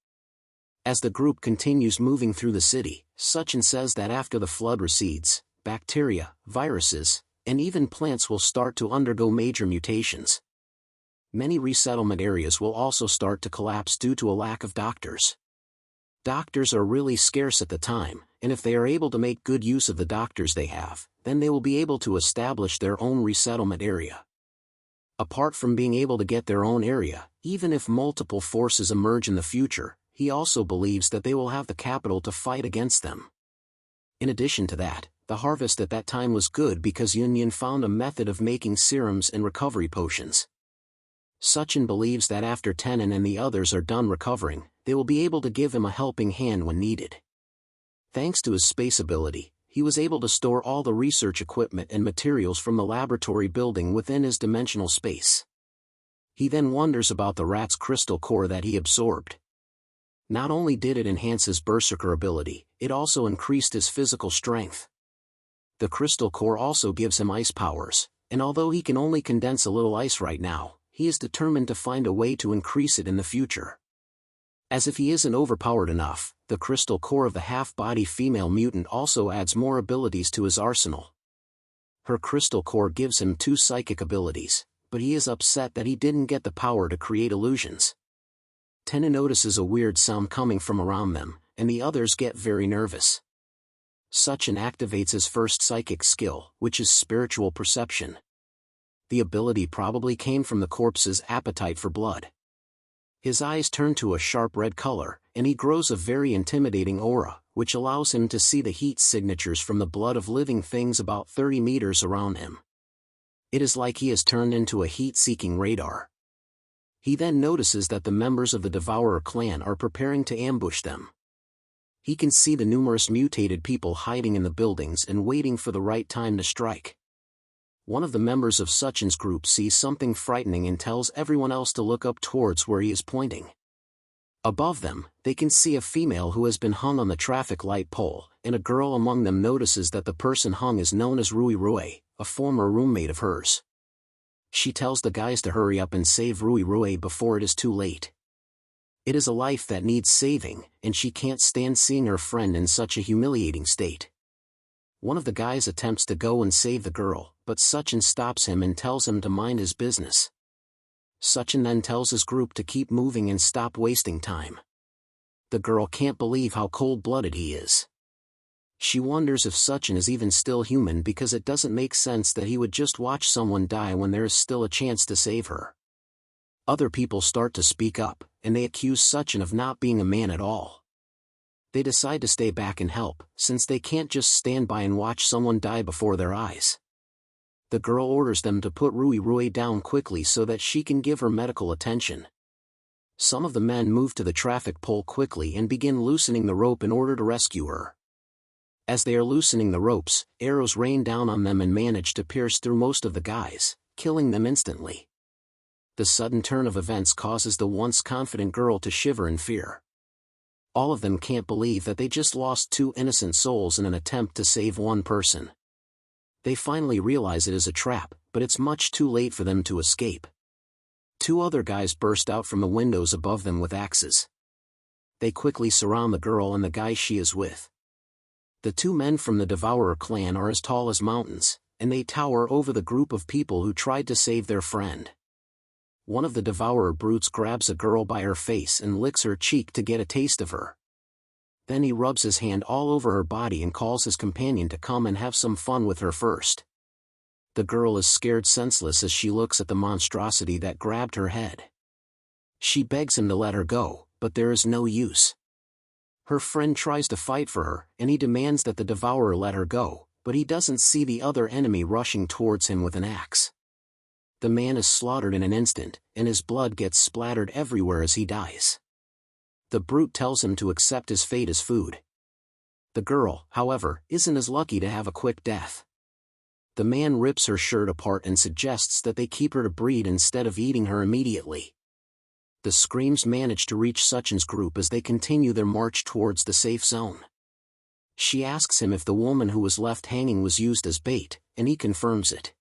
As the group continues moving through the city, Suchin says that after the flood recedes, bacteria, viruses, and even plants will start to undergo major mutations. Many resettlement areas will also start to collapse due to a lack of doctors. Doctors are really scarce at the time, and if they are able to make good use of the doctors they have, then they will be able to establish their own resettlement area. Apart from being able to get their own area, even if multiple forces emerge in the future, he also believes that they will have the capital to fight against them. In addition to that, the harvest at that time was good because Yun found a method of making serums and recovery potions. Suchin believes that after Tenon and the others are done recovering, they will be able to give him a helping hand when needed. Thanks to his space ability, he was able to store all the research equipment and materials from the laboratory building within his dimensional space. He then wonders about the rat's crystal core that he absorbed. Not only did it enhance his berserker ability, it also increased his physical strength. The crystal core also gives him ice powers, and although he can only condense a little ice right now, he is determined to find a way to increase it in the future. As if he isn't overpowered enough, the crystal core of the half-body female mutant also adds more abilities to his arsenal. Her crystal core gives him 2 psychic abilities, but he is upset that he didn't get the power to create illusions. Tenon notices a weird sound coming from around them, and the others get very nervous. Suchin activates his first psychic skill, which is spiritual perception. The ability probably came from the corpse's appetite for blood. His eyes turn to a sharp red color, and he grows a very intimidating aura, which allows him to see the heat signatures from the blood of living things about 30 meters around him. It is like he has turned into a heat-seeking radar. He then notices that the members of the Devourer clan are preparing to ambush them. He can see the numerous mutated people hiding in the buildings and waiting for the right time to strike. One of the members of Suchin's group sees something frightening and tells everyone else to look up towards where he is pointing. Above them, they can see a female who has been hung on the traffic light pole, and a girl among them notices that the person hung is known as Rui Rui, a former roommate of hers. She tells the guys to hurry up and save Rui Rui before it is too late. It is a life that needs saving, and she can't stand seeing her friend in such a humiliating state. One of the guys attempts to go and save the girl, but Suchin stops him and tells him to mind his business. Suchin then tells his group to keep moving and stop wasting time. The girl can't believe how cold-blooded he is. She wonders if Suchin is even still human because it doesn't make sense that he would just watch someone die when there is still a chance to save her. Other people start to speak up, and they accuse Suchin of not being a man at all. They decide to stay back and help, since they can't just stand by and watch someone die before their eyes. The girl orders them to put Rui Rui down quickly so that she can give her medical attention. Some of the men move to the traffic pole quickly and begin loosening the rope in order to rescue her. As they are loosening the ropes, arrows rain down on them and manage to pierce through most of the guys, killing them instantly. The sudden turn of events causes the once confident girl to shiver in fear. All of them can't believe that they just lost 2 innocent souls in an attempt to save one person. They finally realize it is a trap, but it's much too late for them to escape. 2 other guys burst out from the windows above them with axes. They quickly surround the girl and the guy she is with. The 2 men from the Devourer clan are as tall as mountains, and they tower over the group of people who tried to save their friend. One of the Devourer brutes grabs a girl by her face and licks her cheek to get a taste of her. Then he rubs his hand all over her body and calls his companion to come and have some fun with her first. The girl is scared senseless as she looks at the monstrosity that grabbed her head. She begs him to let her go, but there is no use. Her friend tries to fight for her, and he demands that the Devourer let her go, but he doesn't see the other enemy rushing towards him with an axe. The man is slaughtered in an instant, and his blood gets splattered everywhere as he dies. The brute tells him to accept his fate as food. The girl, however, isn't as lucky to have a quick death. The man rips her shirt apart and suggests that they keep her to breed instead of eating her immediately. The screams manage to reach Suchin's group as they continue their march towards the safe zone. She asks him if the woman who was left hanging was used as bait, and he confirms it.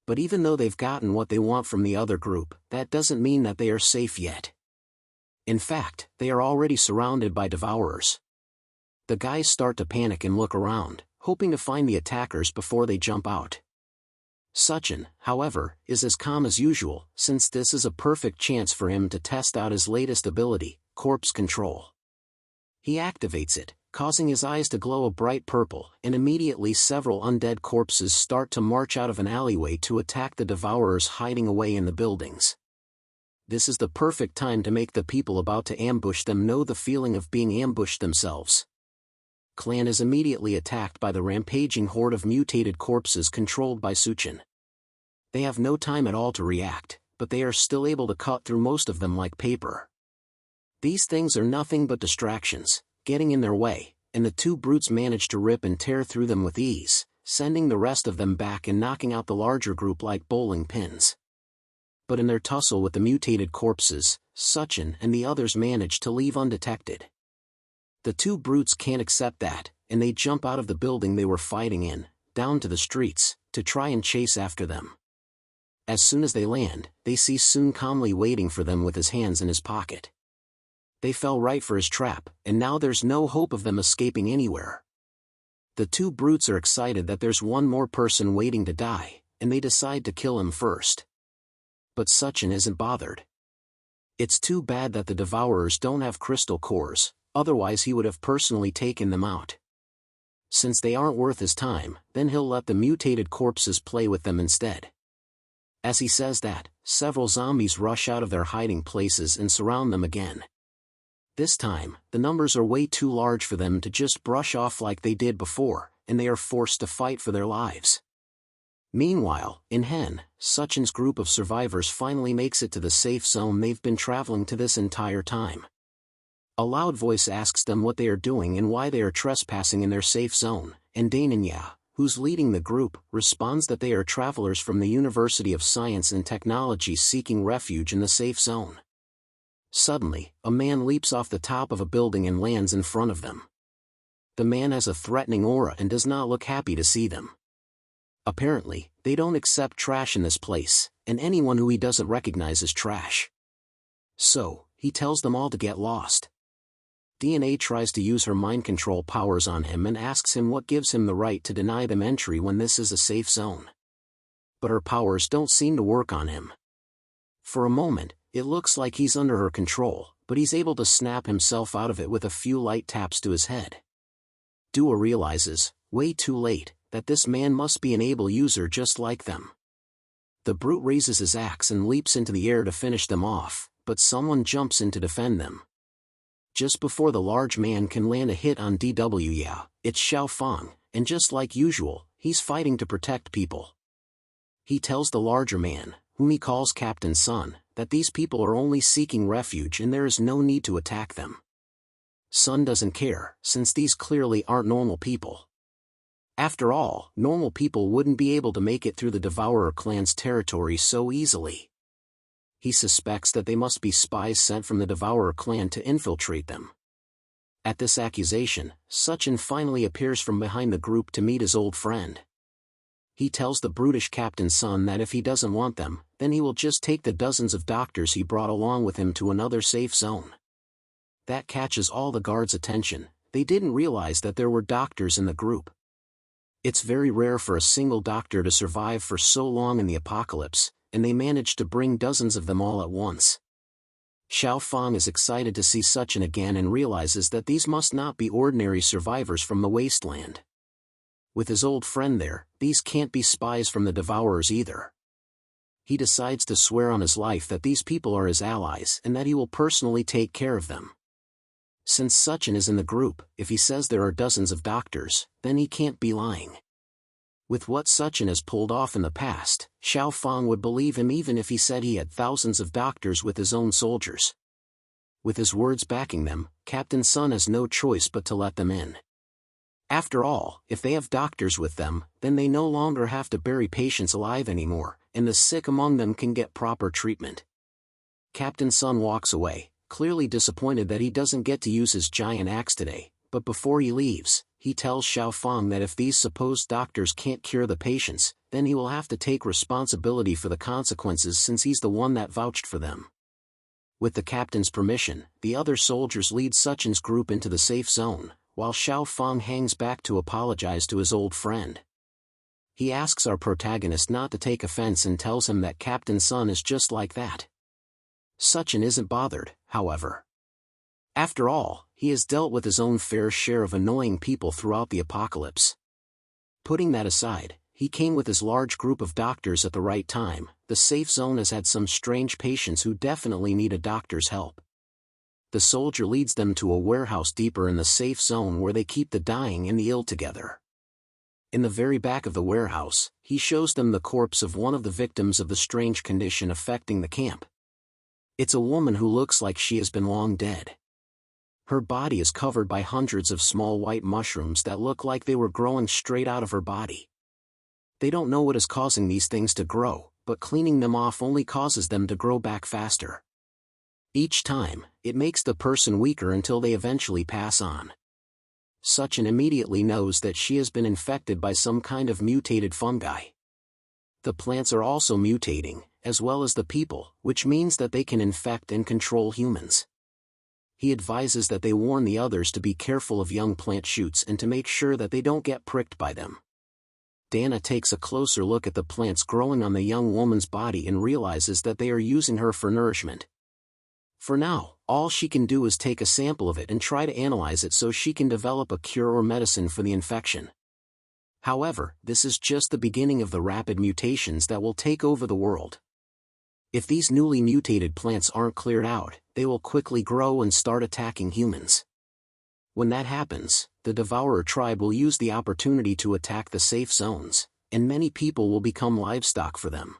But even though they've gotten what they want from the other group, that doesn't mean that they are safe yet. In fact, they are already surrounded by Devourers. The guys start to panic and look around, hoping to find the attackers before they jump out. Suchin, however, is as calm as usual, since this is a perfect chance for him to test out his latest ability, Corpse Control. He activates it, causing his eyes to glow a bright purple, and immediately several undead corpses start to march out of an alleyway to attack the Devourers hiding away in the buildings. This is the perfect time to make the people about to ambush them know the feeling of being ambushed themselves. Clan is immediately attacked by the rampaging horde of mutated corpses controlled by Suchin. They have no time at all to react, but they are still able to cut through most of them like paper. These things are nothing but distractions, getting in their way, and the 2 brutes manage to rip and tear through them with ease, sending the rest of them back and knocking out the larger group like bowling pins. But in their tussle with the mutated corpses, Suchin and the others manage to leave undetected. The 2 brutes can't accept that, and they jump out of the building they were fighting in, down to the streets, to try and chase after them. As soon as they land, they see Sun calmly waiting for them with his hands in his pocket. They fell right for his trap, and now there's no hope of them escaping anywhere. The 2 brutes are excited that there's one more person waiting to die, and they decide to kill him first. But Suchin isn't bothered. It's too bad that the Devourers don't have crystal cores, otherwise he would have personally taken them out. Since they aren't worth his time, then he'll let the mutated corpses play with them instead. As he says that, several zombies rush out of their hiding places and surround them again. This time, the numbers are way too large for them to just brush off like they did before, and they are forced to fight for their lives. Meanwhile, in Hen, Suchin's group of survivors finally makes it to the safe zone they've been traveling to this entire time. A loud voice asks them what they are doing and why they are trespassing in their safe zone, and Dananya, who's leading the group, responds that they are travelers from the University of Science and Technology seeking refuge in the safe zone. Suddenly, a man leaps off the top of a building and lands in front of them. The man has a threatening aura and does not look happy to see them. Apparently, they don't accept trash in this place, and anyone who he doesn't recognize is trash. So, he tells them all to get lost. DNA tries to use her mind control powers on him and asks him what gives him the right to deny them entry when this is a safe zone. But her powers don't seem to work on him. For a moment, it looks like he's under her control, but he's able to snap himself out of it with a few light taps to his head. Dua realizes, way too late, that this man must be an able user just like them. The brute raises his axe and leaps into the air to finish them off, but someone jumps in to defend them. Just before the large man can land a hit on DW, it's Xiao Fang, and just like usual, he's fighting to protect people. He tells the larger man, whom he calls Captain Sun, that these people are only seeking refuge and there is no need to attack them. Sun doesn't care, since these clearly aren't normal people. After all, normal people wouldn't be able to make it through the Devourer clan's territory so easily. He suspects that they must be spies sent from the Devourer clan to infiltrate them. At this accusation, Suchin finally appears from behind the group to meet his old friend. He tells the brutish Captain Sun that if he doesn't want them, then he will just take the dozens of doctors he brought along with him to another safe zone. That catches all the guards' attention. They didn't realize that there were doctors in the group. It's very rare for a single doctor to survive for so long in the apocalypse, and they managed to bring dozens of them all at once. Xiao Fang is excited to see Suchin again and realizes that these must not be ordinary survivors from the wasteland. With his old friend there, these can't be spies from the Devourers either. He decides to swear on his life that these people are his allies and that he will personally take care of them. Since Suchin is in the group, if he says there are dozens of doctors, then he can't be lying. With what Suchin has pulled off in the past, Xiao Fang would believe him even if he said he had thousands of doctors with his own soldiers. With his words backing them, Captain Sun has no choice but to let them in. After all, if they have doctors with them, then they no longer have to bury patients alive anymore, and the sick among them can get proper treatment. Captain Sun walks away, clearly disappointed that he doesn't get to use his giant axe today, but before he leaves, he tells Xiao Fang that if these supposed doctors can't cure the patients, then he will have to take responsibility for the consequences since he's the one that vouched for them. With the captain's permission, the other soldiers lead Suchin's group into the safe zone, while Xiao Fang hangs back to apologize to his old friend. He asks our protagonist not to take offense and tells him that Captain Sun is just like that. Suchin isn't bothered, however. After all, he has dealt with his own fair share of annoying people throughout the apocalypse. Putting that aside, he came with his large group of doctors at the right time. The safe zone has had some strange patients who definitely need a doctor's help. The soldier leads them to a warehouse deeper in the safe zone where they keep the dying and the ill together. In the very back of the warehouse, he shows them the corpse of one of the victims of the strange condition affecting the camp. It's a woman who looks like she has been long dead. Her body is covered by hundreds of small white mushrooms that look like they were growing straight out of her body. They don't know what is causing these things to grow, but cleaning them off only causes them to grow back faster. Each time, it makes the person weaker until they eventually pass on. Suchin immediately knows that she has been infected by some kind of mutated fungi. The plants are also mutating, as well as the people, which means that they can infect and control humans. He advises that they warn the others to be careful of young plant shoots and to make sure that they don't get pricked by them. Dana takes a closer look at the plants growing on the young woman's body and realizes that they are using her for nourishment. For now, all she can do is take a sample of it and try to analyze it so she can develop a cure or medicine for the infection. However, this is just the beginning of the rapid mutations that will take over the world. If these newly mutated plants aren't cleared out, they will quickly grow and start attacking humans. When that happens, the Devourer tribe will use the opportunity to attack the safe zones, and many people will become livestock for them.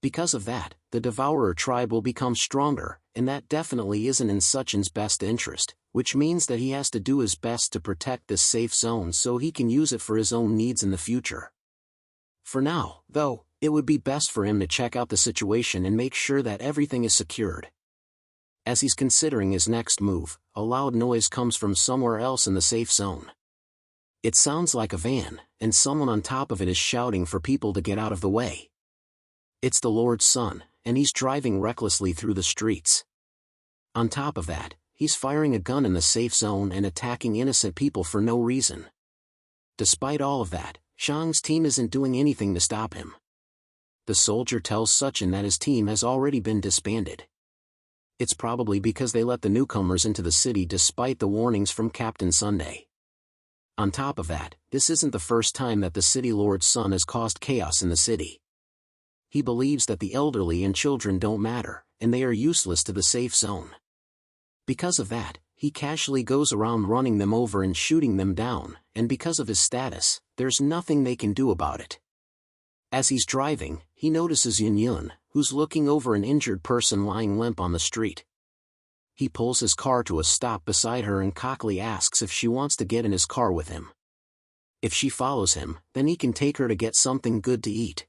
Because of that, the Devourer tribe will become stronger, and that definitely isn't in Suchin's best interest, which means that he has to do his best to protect this safe zone so he can use it for his own needs in the future. For now, though, it would be best for him to check out the situation and make sure that everything is secured. As he's considering his next move, a loud noise comes from somewhere else in the safe zone. It sounds like a van, and someone on top of it is shouting for people to get out of the way. It's the Lord's son, and he's driving recklessly through the streets. On top of that, he's firing a gun in the safe zone and attacking innocent people for no reason. Despite all of that, Shang's team isn't doing anything to stop him. The soldier tells Suchin that his team has already been disbanded. It's probably because they let the newcomers into the city despite the warnings from Captain Sunday. On top of that, this isn't the first time that the city lord's son has caused chaos in the city. He believes that the elderly and children don't matter, and they are useless to the safe zone. Because of that, he casually goes around running them over and shooting them down, and because of his status, there's nothing they can do about it. As he's driving, he notices Yun Yun, who's looking over an injured person lying limp on the street. He pulls his car to a stop beside her and cockily asks if she wants to get in his car with him. If she follows him, then he can take her to get something good to eat.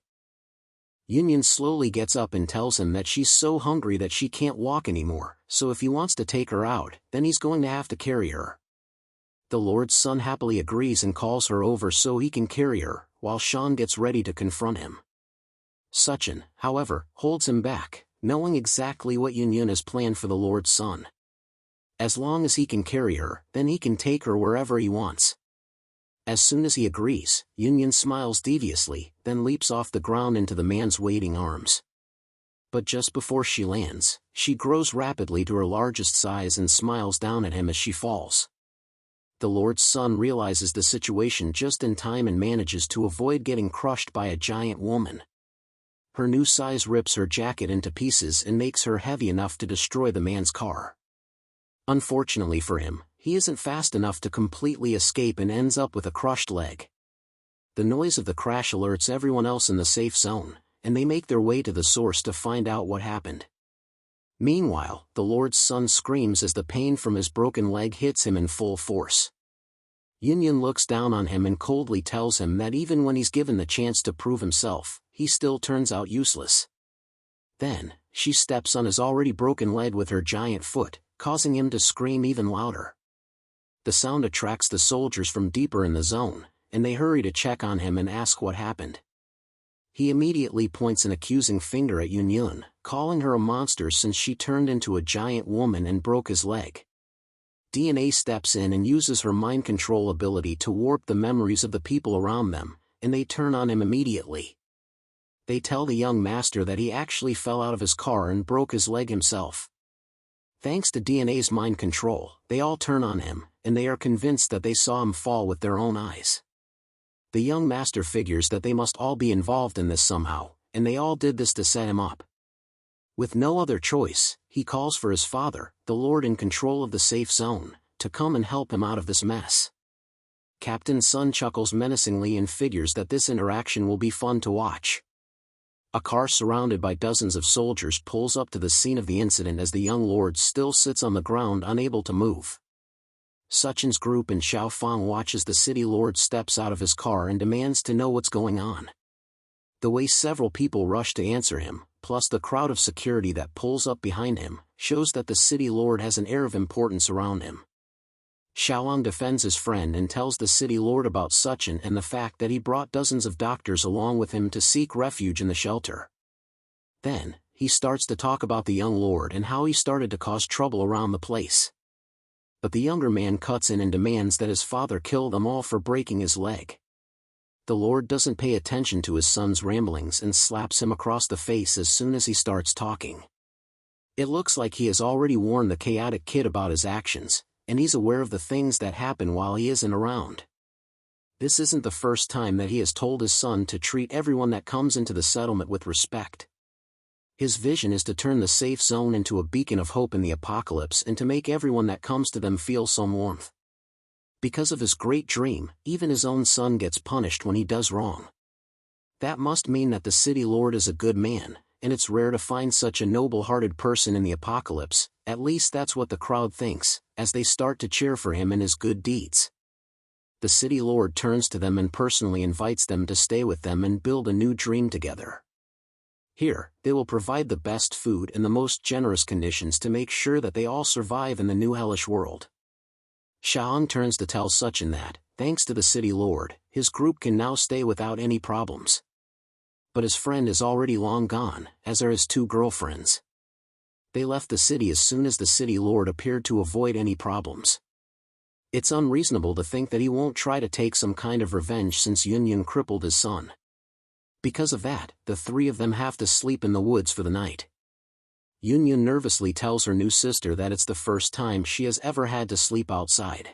Union slowly gets up and tells him that she's so hungry that she can't walk anymore, so if he wants to take her out, then he's going to have to carry her. The Lord's son happily agrees and calls her over so he can carry her, while Sean gets ready to confront him. Suchin, however, holds him back, knowing exactly what Union has planned for the Lord's son. As long as he can carry her, then he can take her wherever he wants. As soon as he agrees, Union smiles deviously, then leaps off the ground into the man's waiting arms. But just before she lands, she grows rapidly to her largest size and smiles down at him as she falls. The Lord's son realizes the situation just in time and manages to avoid getting crushed by a giant woman. Her new size rips her jacket into pieces and makes her heavy enough to destroy the man's car. Unfortunately for him, he isn't fast enough to completely escape and ends up with a crushed leg. The noise of the crash alerts everyone else in the safe zone, and they make their way to the source to find out what happened. Meanwhile, the Lord's son screams as the pain from his broken leg hits him in full force. Union looks down on him and coldly tells him that even when he's given the chance to prove himself, he still turns out useless. Then, she steps on his already broken leg with her giant foot, causing him to scream even louder. The sound attracts the soldiers from deeper in the zone, and they hurry to check on him and ask what happened. He immediately points an accusing finger at Yunyun, calling her a monster since she turned into a giant woman and broke his leg. DNA steps in and uses her mind control ability to warp the memories of the people around them, and they turn on him immediately. They tell the young master that he actually fell out of his car and broke his leg himself. Thanks to DNA's mind control, they all turn on him, and they are convinced that they saw him fall with their own eyes. The young master figures that they must all be involved in this somehow, and they all did this to set him up. With no other choice, he calls for his father, the Lord in control of the safe zone, to come and help him out of this mess. Captain Sun chuckles menacingly and figures that this interaction will be fun to watch. A car surrounded by dozens of soldiers pulls up to the scene of the incident as the young lord still sits on the ground unable to move. Suchin's group and Xiao Fang watches the city lord steps out of his car and demands to know what's going on. The way several people rush to answer him, plus the crowd of security that pulls up behind him, shows that the city lord has an air of importance around him. Xiaoang defends his friend and tells the city lord about Suchin and the fact that he brought dozens of doctors along with him to seek refuge in the shelter. Then, he starts to talk about the young lord and how he started to cause trouble around the place. But the younger man cuts in and demands that his father kill them all for breaking his leg. The lord doesn't pay attention to his son's ramblings and slaps him across the face as soon as he starts talking. It looks like he has already warned the chaotic kid about his actions, and he's aware of the things that happen while he isn't around. This isn't the first time that he has told his son to treat everyone that comes into the settlement with respect. His vision is to turn the safe zone into a beacon of hope in the apocalypse and to make everyone that comes to them feel some warmth. Because of his great dream, even his own son gets punished when he does wrong. That must mean that the city lord is a good man, and it's rare to find such a noble-hearted person in the apocalypse. At least that's what the crowd thinks, as they start to cheer for him and his good deeds. The city lord turns to them and personally invites them to stay with them and build a new dream together. Here, they will provide the best food and the most generous conditions to make sure that they all survive in the new hellish world. Xiaoang turns to tell Suchin that, thanks to the city lord, his group can now stay without any problems. But his friend is already long gone, as are his two girlfriends. They left the city as soon as the city lord appeared to avoid any problems. It's unreasonable to think that he won't try to take some kind of revenge since Yunyun crippled his son. Because of that, the three of them have to sleep in the woods for the night. Yunyun nervously tells her new sister that it's the first time she has ever had to sleep outside.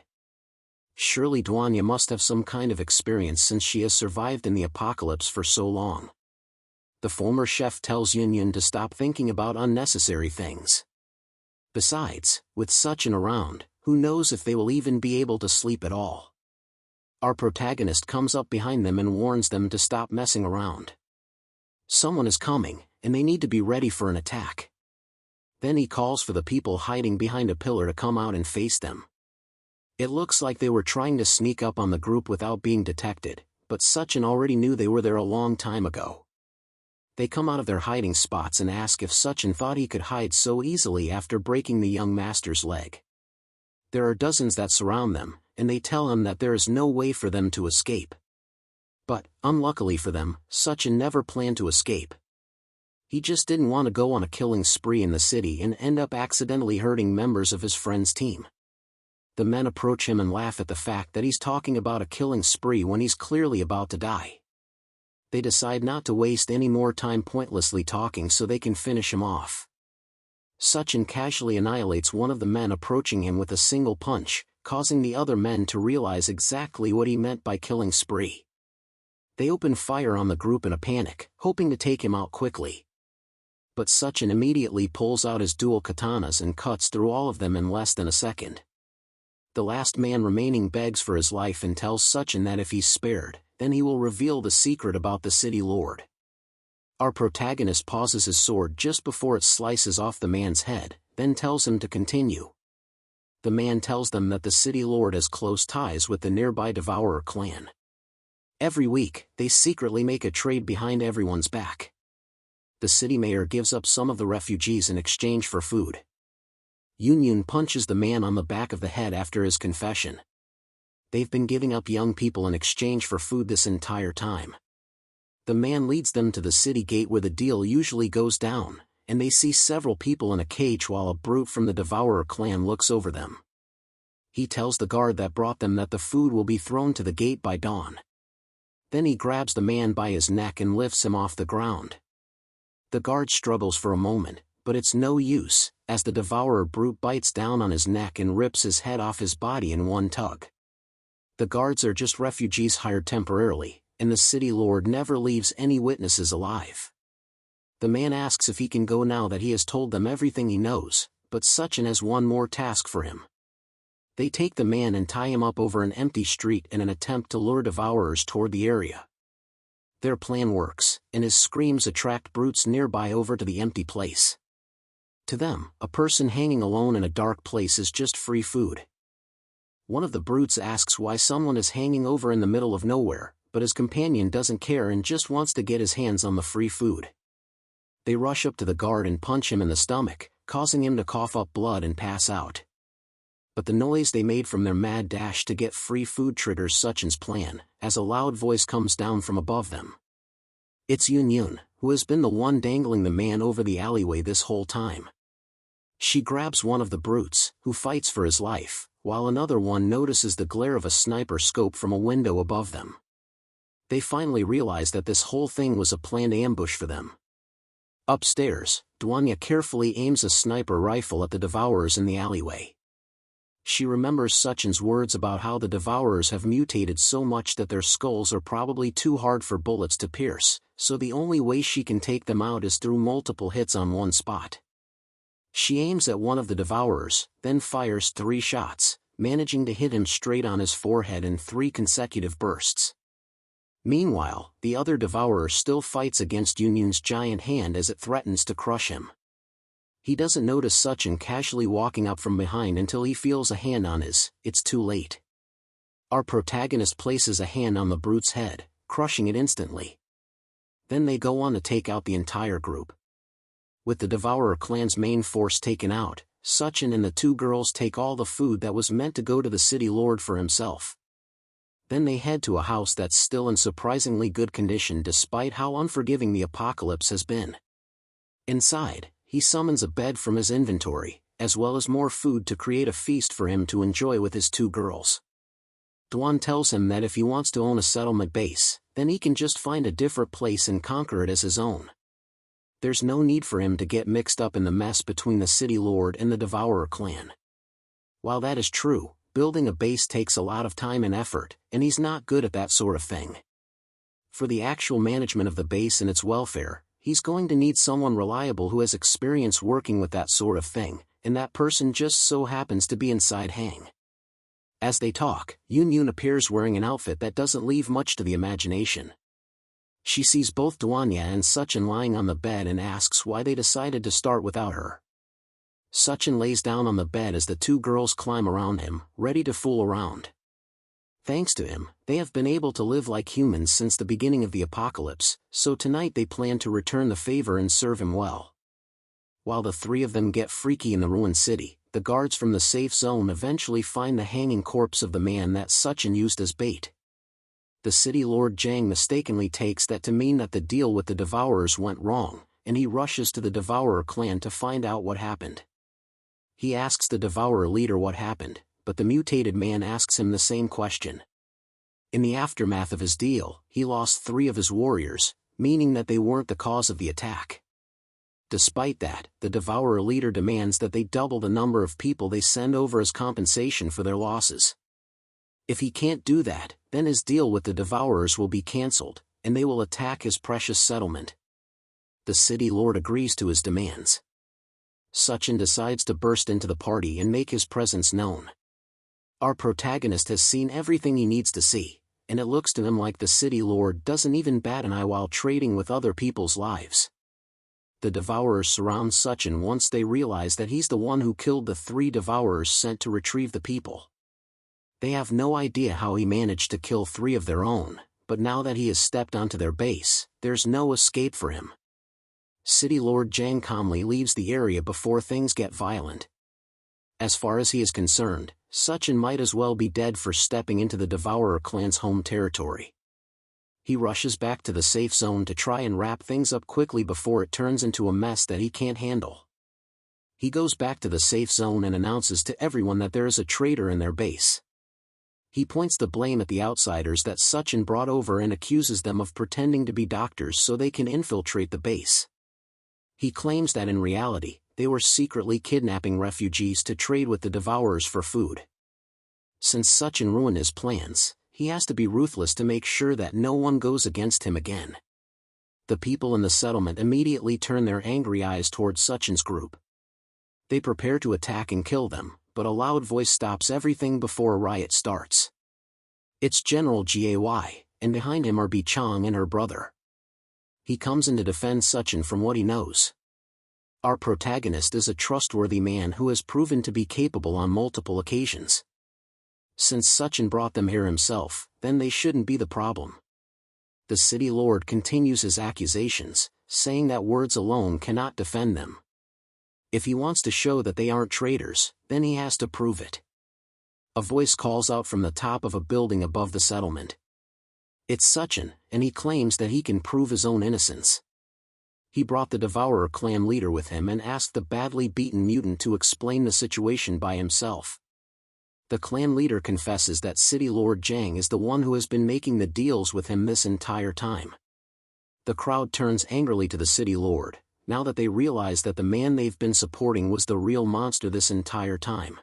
Surely Duanya must have some kind of experience since she has survived in the apocalypse for so long. The former chef tells Yunyun to stop thinking about unnecessary things. Besides, with Suchin around, who knows if they will even be able to sleep at all. Our protagonist comes up behind them and warns them to stop messing around. Someone is coming, and they need to be ready for an attack. Then he calls for the people hiding behind a pillar to come out and face them. It looks like they were trying to sneak up on the group without being detected, but Sachin already knew they were there a long time ago. They come out of their hiding spots and ask if Sachin thought he could hide so easily after breaking the young master's leg. There are dozens that surround them, and they tell him that there is no way for them to escape. But, unluckily for them, Sachin never planned to escape. He just didn't want to go on a killing spree in the city and end up accidentally hurting members of his friend's team. The men approach him and laugh at the fact that he's talking about a killing spree when he's clearly about to die. They decide not to waste any more time pointlessly talking so they can finish him off. Sachin casually annihilates one of the men approaching him with a single punch, causing the other men to realize exactly what he meant by killing spree. They open fire on the group in a panic, hoping to take him out quickly. But Sachin immediately pulls out his dual katanas and cuts through all of them in less than a second. The last man remaining begs for his life and tells Sachin that if he's spared, then he will reveal the secret about the city lord. Our protagonist pauses his sword just before it slices off the man's head, then tells him to continue. The man tells them that the city lord has close ties with the nearby Devourer clan. Every week, they secretly make a trade behind everyone's back. The city mayor gives up some of the refugees in exchange for food. Yun punches the man on the back of the head after his confession. They've been giving up young people in exchange for food this entire time. The man leads them to the city gate where the deal usually goes down, and they see several people in a cage while a brute from the Devourer clan looks over them. He tells the guard that brought them that the food will be thrown to the gate by dawn. Then he grabs the man by his neck and lifts him off the ground. The guard struggles for a moment, but it's no use, as the Devourer brute bites down on his neck and rips his head off his body in one tug. The guards are just refugees hired temporarily, and the city lord never leaves any witnesses alive. The man asks if he can go now that he has told them everything he knows, but Sachin has one more task for him. They take the man and tie him up over an empty street in an attempt to lure devourers toward the area. Their plan works, and his screams attract brutes nearby over to the empty place. To them, a person hanging alone in a dark place is just free food. One of the brutes asks why someone is hanging over in the middle of nowhere, but his companion doesn't care and just wants to get his hands on the free food. They rush up to the guard and punch him in the stomach, causing him to cough up blood and pass out. But the noise they made from their mad dash to get free food triggers Sachin's plan, as a loud voice comes down from above them. It's Yun, who has been the one dangling the man over the alleyway this whole time. She grabs one of the brutes, who fights for his life, while another one notices the glare of a sniper scope from a window above them. They finally realize that this whole thing was a planned ambush for them. Upstairs, Dwanya carefully aims a sniper rifle at the devourers in the alleyway. She remembers Sachin's words about how the devourers have mutated so much that their skulls are probably too hard for bullets to pierce, so the only way she can take them out is through multiple hits on one spot. She aims at one of the devourers, then fires 3 shots, managing to hit him straight on his forehead in 3 consecutive bursts. Meanwhile, the other devourer still fights against Yun's giant hand as it threatens to crush him. He doesn't notice Sachin casually walking up from behind until he feels a hand on his. It's too late. Our protagonist places a hand on the brute's head, crushing it instantly. Then they go on to take out the entire group. With the Devourer clan's main force taken out, Sachin and the 2 girls take all the food that was meant to go to the city lord for himself. Then they head to a house that's still in surprisingly good condition despite how unforgiving the apocalypse has been. Inside, he summons a bed from his inventory, as well as more food to create a feast for him to enjoy with his 2 girls. Dwan tells him that if he wants to own a settlement base, then he can just find a different place and conquer it as his own. There's no need for him to get mixed up in the mess between the city lord and the Devourer clan. While that is true, building a base takes a lot of time and effort, and he's not good at that sort of thing. For the actual management of the base and its welfare, he's going to need someone reliable who has experience working with that sort of thing, and that person just so happens to be inside Hang. As they talk, Yun appears wearing an outfit that doesn't leave much to the imagination. She sees both Duanya and Suchin lying on the bed and asks why they decided to start without her. Suchin lays down on the bed as the two girls climb around him, ready to fool around. Thanks to him, they have been able to live like humans since the beginning of the apocalypse, so tonight they plan to return the favor and serve him well. While the three of them get freaky in the ruined city, the guards from the safe zone eventually find the hanging corpse of the man that Suchin used as bait. The city lord Jang mistakenly takes that to mean that the deal with the Devourers went wrong, and he rushes to the Devourer clan to find out what happened. He asks the Devourer leader what happened, but the mutated man asks him the same question. In the aftermath of his deal, he lost 3 of his warriors, meaning that they weren't the cause of the attack. Despite that, the Devourer leader demands that they double the number of people they send over as compensation for their losses. If he can't do that, then his deal with the Devourers will be cancelled, and they will attack his precious settlement. The city lord agrees to his demands. Suchin decides to burst into the party and make his presence known. Our protagonist has seen everything he needs to see, and it looks to him like the city lord doesn't even bat an eye while trading with other people's lives. The Devourers surround Suchin once they realize that he's the one who killed the 3 Devourers sent to retrieve the people. They have no idea how he managed to kill 3 of their own, but now that he has stepped onto their base, there's no escape for him. City Lord Jang calmly leaves the area before things get violent. As far as he is concerned, Suchin might as well be dead for stepping into the Devourer clan's home territory. He rushes back to the safe zone to try and wrap things up quickly before it turns into a mess that he can't handle. He goes back to the safe zone and announces to everyone that there is a traitor in their base. He points the blame at the outsiders that Suchin brought over and accuses them of pretending to be doctors so they can infiltrate the base. He claims that in reality, they were secretly kidnapping refugees to trade with the Devourers for food. Since Suchin ruined his plans, he has to be ruthless to make sure that no one goes against him again. The people in the settlement immediately turn their angry eyes towards Suchin's group. They prepare to attack and kill them, but a loud voice stops everything before a riot starts. It's General Gay, and behind him are Bi Chang and her brother. He comes in to defend Suchin from what he knows. Our protagonist is a trustworthy man who has proven to be capable on multiple occasions. Since Suchin brought them here himself, then they shouldn't be the problem. The city lord continues his accusations, saying that words alone cannot defend them. If he wants to show that they aren't traitors, then he has to prove it. A voice calls out from the top of a building above the settlement. It's Suchin, and he claims that he can prove his own innocence. He brought the Devourer clan leader with him and asked the badly beaten mutant to explain the situation by himself. The clan leader confesses that City Lord Jang is the one who has been making the deals with him this entire time. The crowd turns angrily to the city lord, now that they realize that the man they've been supporting was the real monster this entire time.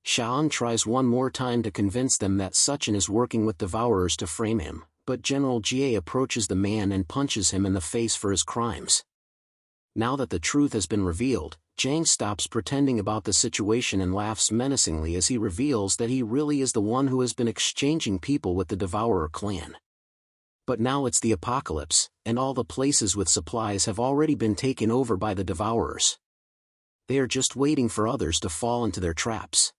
Shaon tries one more time to convince them that Suchin is working with Devourers to frame him, but General Jie approaches the man and punches him in the face for his crimes. Now that the truth has been revealed, Jang stops pretending about the situation and laughs menacingly as he reveals that he really is the one who has been exchanging people with the Devourer clan. But now it's the apocalypse, and all the places with supplies have already been taken over by the Devourers. They are just waiting for others to fall into their traps.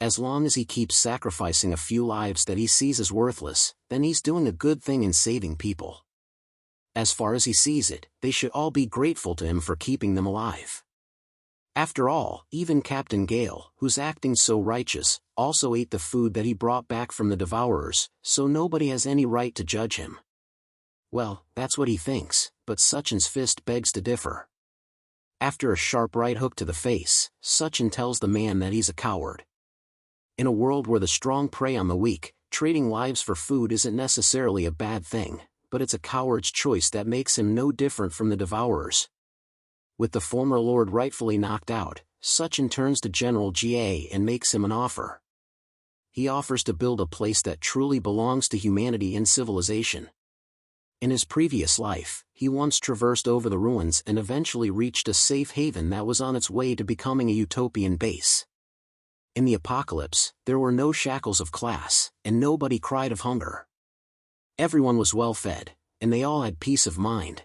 As long as he keeps sacrificing a few lives that he sees as worthless, then he's doing a good thing in saving people. As far as he sees it, they should all be grateful to him for keeping them alive. After all, even Captain Gale, who's acting so righteous, also ate the food that he brought back from the Devourers, so nobody has any right to judge him. Well, that's what he thinks, but Suchin's fist begs to differ. After a sharp right hook to the face, Suchin tells the man that he's a coward. In a world where the strong prey on the weak, trading lives for food isn't necessarily a bad thing, but it's a coward's choice that makes him no different from the Devourers. With the former lord rightfully knocked out, Suchin turns to General Jie and makes him an offer. He offers to build a place that truly belongs to humanity and civilization. In his previous life, he once traversed over the ruins and eventually reached a safe haven that was on its way to becoming a utopian base. In the apocalypse, there were no shackles of class, and nobody cried of hunger. Everyone was well fed, and they all had peace of mind.